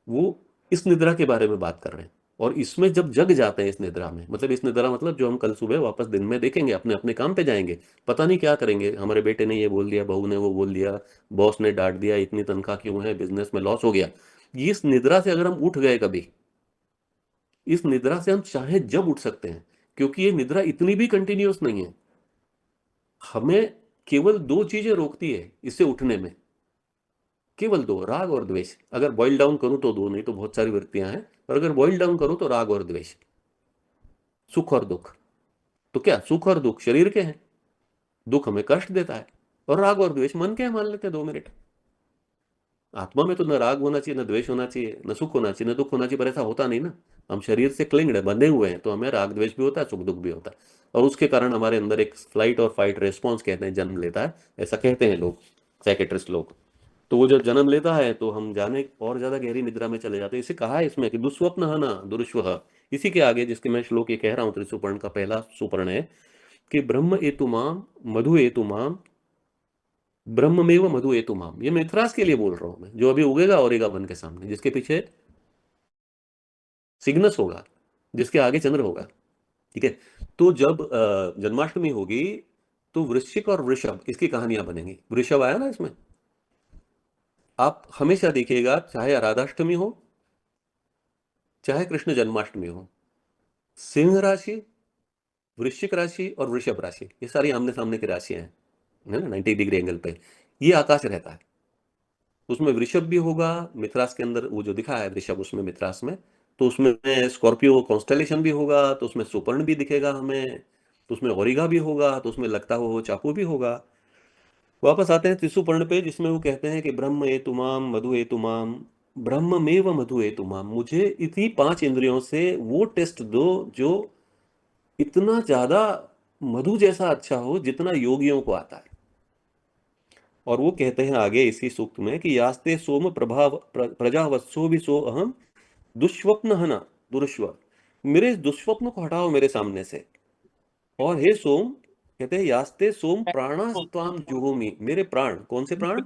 वो इस निद्रा के बारे में बात कर रहे हैं। और इसमें जब जग जाते हैं, इस निद्रा में, मतलब इस निद्रा मतलब जो हम कल सुबह वापस दिन में देखेंगे, अपने अपने काम पे जाएंगे, पता नहीं क्या करेंगे, हमारे बेटे ने ये बोल दिया, बहू ने वो बोल दिया, बॉस ने डांट दिया, इतनी तनख्वाह क्यों है, बिजनेस में लॉस हो गया। इस निद्रा से अगर हम उठ गए कभी, इस निद्रा से हम चाहे जब उठ सकते हैं, क्योंकि ये निद्रा इतनी भी कंटिन्यूअस नहीं है। हमें केवल दो चीजें रोकती है इससे उठने में, केवल दो, राग और द्वेष। अगर बॉइल डाउन करूं तो दो, नहीं तो बहुत सारी वृत्तियां हैं, पर अगर बॉइल डाउन करूं तो राग और द्वेष, सुख और दुख। तो क्या सुख और दुख शरीर के हैं, दुख हमें कष्ट देता है, और राग और द्वेष मन के हैं, मान लेते हैं 2 मिनट। आत्मा में तो न राग होना चाहिए, न द्वेष होना चाहिए, न सुख होना चाहिए, न दुख होना चाहिए, पर ऐसा होता नहीं ना। हम शरीर से क्लिंग्ड है, बंधे हुए हैं, तो हमें राग द्वेष भी होता है, सुख दुख भी होता है, और उसके कारण हमारे अंदर एक फ्लाइट और फाइट रेस्पॉन्स कहते हैं जन्म लेता है, ऐसा कहते हैं लोग, साइकेट्रिस्ट लोग। तो वो जब जन्म लेता है तो हम जाने और ज्यादा गहरी निद्रा में चले जाते हैं। इसे कहा है इसमें कि दुस्वप्न हना दुरुश्व। इसी के आगे जिसके मैं श्लोक ये कह रहा हूं, त्रिसुपर्ण का पहला सुपर्ण है कि ब्रह्म एतु माम मधु एतु माम ब्रह्ममेव मधु एतु माम। ये मिथरास के लिए बोल रहा हूं मैं, जो अभी उगेगा औरेगा वन के सामने, जिसके पीछे सिग्नस होगा, जिसके आगे चंद्र होगा। ठीक है, तो जब जन्माष्टमी होगी तो वृश्चिक और वृषभ इसकी कहानियां बनेंगी। वृषभ आया ना इसमें, आप हमेशा देखिएगा, चाहे राधाष्टमी हो चाहे कृष्ण जन्माष्टमी हो, सिंह राशि, वृश्चिक राशि और वृषभ राशि, ये सारी आमने सामने की राशियां हैं, है ना, 90 डिग्री एंगल पे ये आकाश रहता है। उसमें वृषभ भी होगा, मिथरास के अंदर वो जो दिखा है वृषभ, उसमें मिथरास में, तो उसमें स्कॉर्पियो कॉन्स्टेलेशन भी होगा, तो उसमें सुपर्ण भी दिखेगा हमें, तो उसमें ओरिगा भी होगा, तो उसमें लगता हो चाकू भी होगा। वापस आते हैं त्रिसुपर्ण पे, जिसमें वो कहते हैं कि ब्रह्म ए तुमाम मधु ए तुमाम ब्रह्म में व मधु ए तुमाम। मुझे इतनी 5 इंद्रियों से वो टेस्ट दो जो इतना ज्यादा मधु जैसा अच्छा हो जितना योगियों को आता है। और वो कहते हैं आगे इसी सूक्त में कि यास्ते सोम प्रभाव प्रजावत्सो भी सो अहम दुष्स्वप्न हना दुर्श्व। मेरे इस दुष्स्वप्न को हटाओ मेरे सामने से। और हे सोम, कहते हैं यास्ते सोम प्राणास्त्वाम जुहोमि। मेरे प्राण, कौन से प्राण?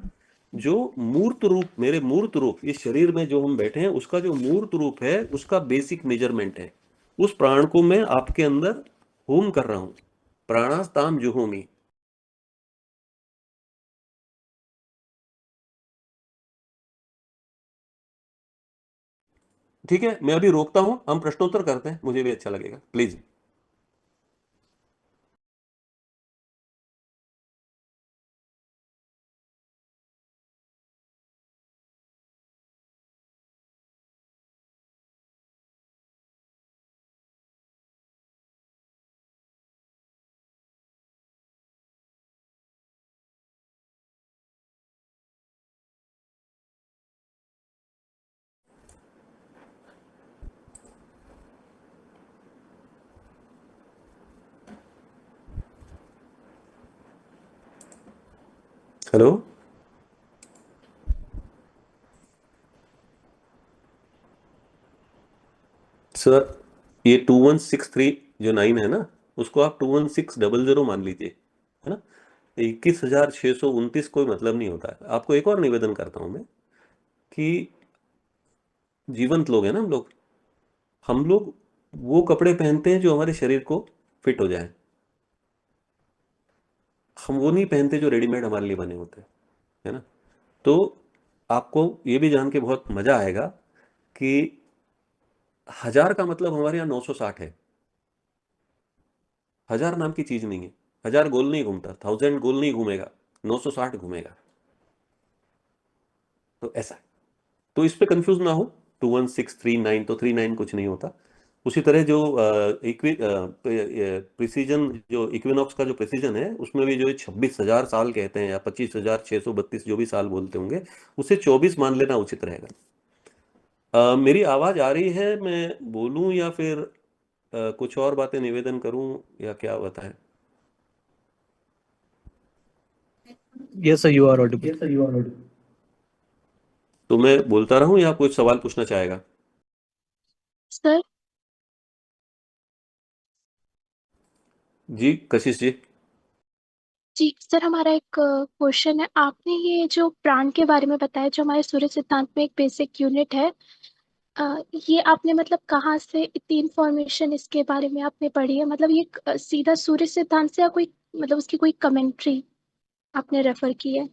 जो मूर्त रूप, मेरे मूर्त रूप, इस शरीर में जो हम बैठे हैं उसका जो मूर्त रूप है, उसका बेसिक मेजरमेंट है, उस प्राण को मैं आपके अंदर होम कर रहा हूं। प्राणास्ताम जुहोमि। ठीक है, मैं अभी रोकता हूं, हम प्रश्नोत्तर करते हैं, मुझे भी अच्छा लगेगा, प्लीज। हेलो सर, ये 2163 जो 9 है ना, उसको आप 21600 मान लीजिए, है ना। 21,629 कोई मतलब नहीं होता है। आपको एक और निवेदन करता हूं मैं कि जीवंत लोग हैं ना हम लोग वो कपड़े पहनते हैं जो हमारे शरीर को फिट हो जाए। हम वो नहीं पहनते जो रेडीमेड हमारे लिए बने होते हैं, है ना। तो आपको ये भी जान के बहुत मजा आएगा कि 1000 का मतलब हमारे यहाँ 960 है। 1000 नाम की चीज नहीं है। 1000 गोल नहीं घूमता, 1000 गोल नहीं घूमेगा, 960 घूमेगा। तो ऐसा है, तो इस पे कंफ्यूज ना हो। 21639, तो 39 कुछ नहीं होता। उसी तरह जो प्रिसीजन, जो इक्विनॉक्स का जो प्रिसीजन है, उसमें भी जो 26,000 साल कहते हैं या 25,632 जो भी साल बोलते होंगे, उसे 24 मान लेना उचित रहेगा। मेरी आवाज आ रही है, मैं बोलूं या फिर कुछ और बातें निवेदन करूं या क्या बताएं? Yes, sir, you are audible. तो मैं बोलता रहूं या कुछ सवाल पूछना चाहेगा? सर जी कशिश जी। जी सर, हमारा एक क्वेश्चन है। आपने ये जो प्राण के बारे में बताया, जो हमारे सूर्य सिद्धांत में एक बेसिक यूनिट है, ये आपने मतलब कहाँ से इतनी इंफॉर्मेशन इसके बारे में आपने पढ़ी है? मतलब ये सीधा सूर्य सिद्धांत से या कोई मतलब उसकी कोई कमेंट्री आपने रेफर की है?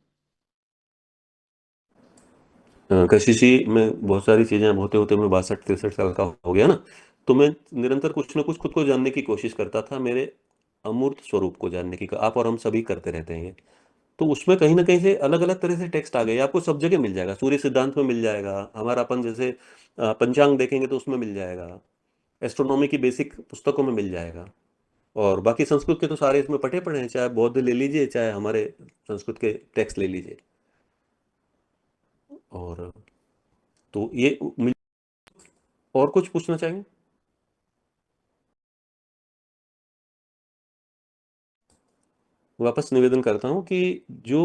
कशिश जी, मैं बहुत सारी चीजें होते होते मैं 62-63 साल का हो गया ना, तो मैं निरंतर कुछ ना कुछ खुद को जानने की कोशिश करता था, मेरे अमूर्त स्वरूप को जानने की। आप और हम सभी करते रहते हैं ये। तो उसमें कहीं ना कहीं से अलग अलग तरह से टेक्स्ट आ गए, आपको सब जगह मिल जाएगा, सूर्य सिद्धांत में मिल जाएगा, हमारा अपन जैसे पंचांग देखेंगे तो उसमें मिल जाएगा, एस्ट्रोनॉमी की बेसिक पुस्तकों में मिल जाएगा, और बाकी संस्कृत के तो सारे इसमें पढ़े पड़े हैं, चाहे बौद्ध ले लीजिए चाहे हमारे संस्कृत के टेक्स्ट ले लीजिए। और तो ये और कुछ पूछना चाहेंगे? वापस निवेदन करता हूं कि जो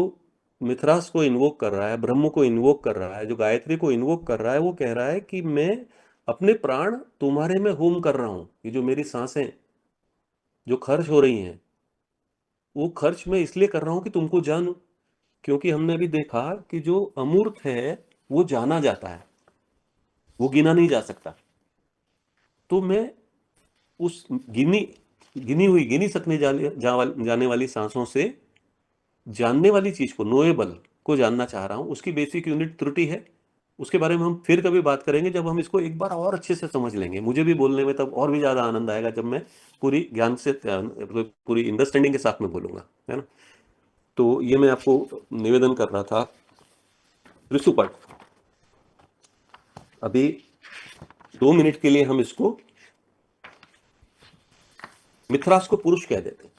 मिथरास को इन्वोक कर रहा है, ब्रह्म को इन्वोक कर रहा है, जो गायत्री को इन्वोक कर रहा है, वो कह रहा है कि मैं अपने प्राण तुम्हारे में होम कर रहा हूं। ये जो मेरी सांसें जो खर्च हो रही हैं, वो खर्च मैं इसलिए कर रहा हूं कि तुमको जानूं। क्योंकि हमने अभी देखा कि जो अमूर्त है वो जाना जाता है, वो गिना नहीं जा सकता। तो मैं उस गिनी सकने जाने वाली सांसों से जानने वाली चीज को, नोएबल को जानना चाह रहा हूं। उसकी बेसिक यूनिट त्रुटि है, उसके बारे में हम फिर कभी बात करेंगे जब हम इसको एक बार और अच्छे से समझ लेंगे। मुझे भी बोलने में तब और भी ज्यादा आनंद आएगा जब मैं पूरी ज्ञान से, पूरी अंडरस्टैंडिंग के साथ में बोलूंगा, है ना। तो ये मैं आपको निवेदन कर रहा था। ऋषुपट, अभी 2 मिनट के लिए हम इसको मिथरास को पुरुष कह देते हैं।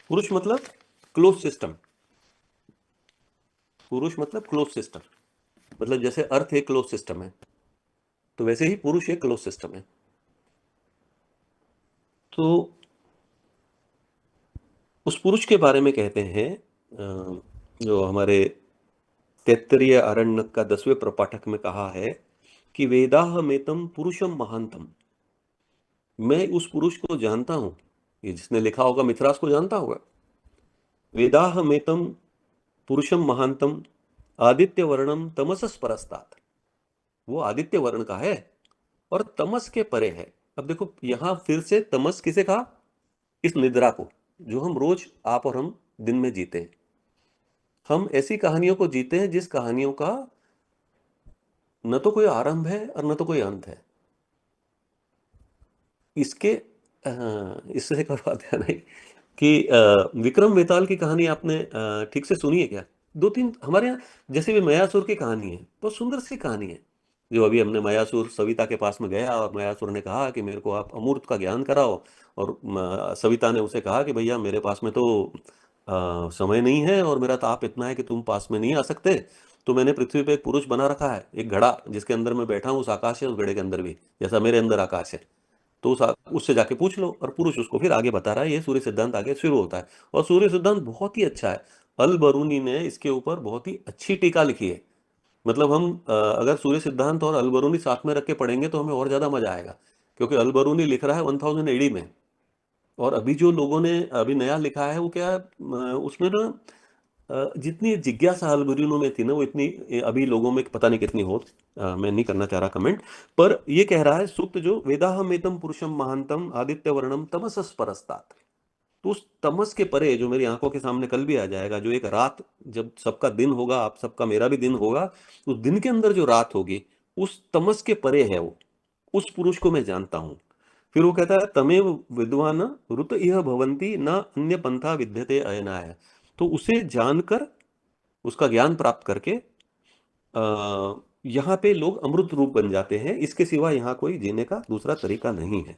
पुरुष मतलब क्लोज सिस्टम, पुरुष मतलब क्लोज सिस्टम, मतलब जैसे अर्थ एक क्लोज सिस्टम है, तो वैसे ही पुरुष एक क्लोज सिस्टम है। तो उस पुरुष के बारे में कहते हैं, जो हमारे तैत्तरीय आरण्यक का 10वें प्रपाठक में कहा है कि वेदाहमेतम पुरुषम महांतम, मैं उस पुरुष को जानता हूं। ये जिसने लिखा होगा मिथरास को जानता होगा। वेदाहमेतम पुरुषम महांतम आदित्य वर्णम तमसस परस्तात, वो आदित्य वर्ण का है और तमस के परे है। अब देखो यहां फिर से तमस किसे कहा? इस निद्रा को, जो हम रोज आप और हम दिन में जीते हैं। हम ऐसी कहानियों को जीते हैं जिस कहानियों का न तो कोई आरंभ है और न तो कोई अंत है। इसके इससे एक और बात ध्यान आई कि विक्रम वेताल की कहानी आपने ठीक से सुनी है क्या? 2-3 हमारे यहाँ जैसे भी मयासुर की कहानी है, बहुत सुंदर सी कहानी है। जो अभी हमने मयासुर सविता के पास में गया और मयासुर ने कहा कि मेरे को आप अमूर्त का ज्ञान कराओ, और सविता ने उसे कहा कि भैया मेरे पास में तो समय नहीं है और मेरा ताप इतना है कि तुम पास में नहीं आ सकते। तो मैंने पृथ्वी पे एक पुरुष बना रखा है, एक घड़ा जिसके अंदर मैं बैठा हूँ, उस आकाश है, उस घड़े के अंदर भी, जैसा मेरे अंदर आकाश है। तो उससे जाके पूछ लो, और पुरुष उसको फिर आगे बता रहा है। ये सूर्य सिद्धांत आगे शुरू होता है, और सूर्य सिद्धांत बहुत ही अच्छा है। अल बरूनी ने इसके ऊपर बहुत ही अच्छी टीका लिखी है। मतलब हम अगर सूर्य सिद्धांत और अल बरूनी साथ में रख के पढ़ेंगे तो हमें और ज्यादा मजा आएगा, क्योंकि अल बरूनी लिख रहा है 1000 एडी में, और अभी जो लोगों ने अभी नया लिखा है वो क्या है, उसमें ना जितनी जिज्ञासा अल बरूनी में थी ना, वो इतनी अभी लोगों में पता नहीं कितनी हो। मैं नहीं करना चाह रहा कमेंट, पर ये कह रहा है सूक्त जो वेदाहमेतम पुरुषम महांतम आदित्य वर्णम तमसस परस्तात। तो उस तमस के परे, जो मेरी आंखों के सामने कल भी आ जाएगा, जो एक रात, जब सबका दिन होगा, आप सबका मेरा भी दिन होगा, उस दिन के अंदर जो रात होगी, उस तमस के परे है वो, उस पुरुष को मैं जानता हूं। फिर वो कहता है तमेव विद्वान ऋत इह भवंती न अन्य पंथा विद्यते अयनाय। तो उसे जानकर, उसका ज्ञान प्राप्त करके यहाँ पे लोग अमृत रूप बन जाते हैं, इसके सिवा यहाँ कोई जीने का दूसरा तरीका नहीं है।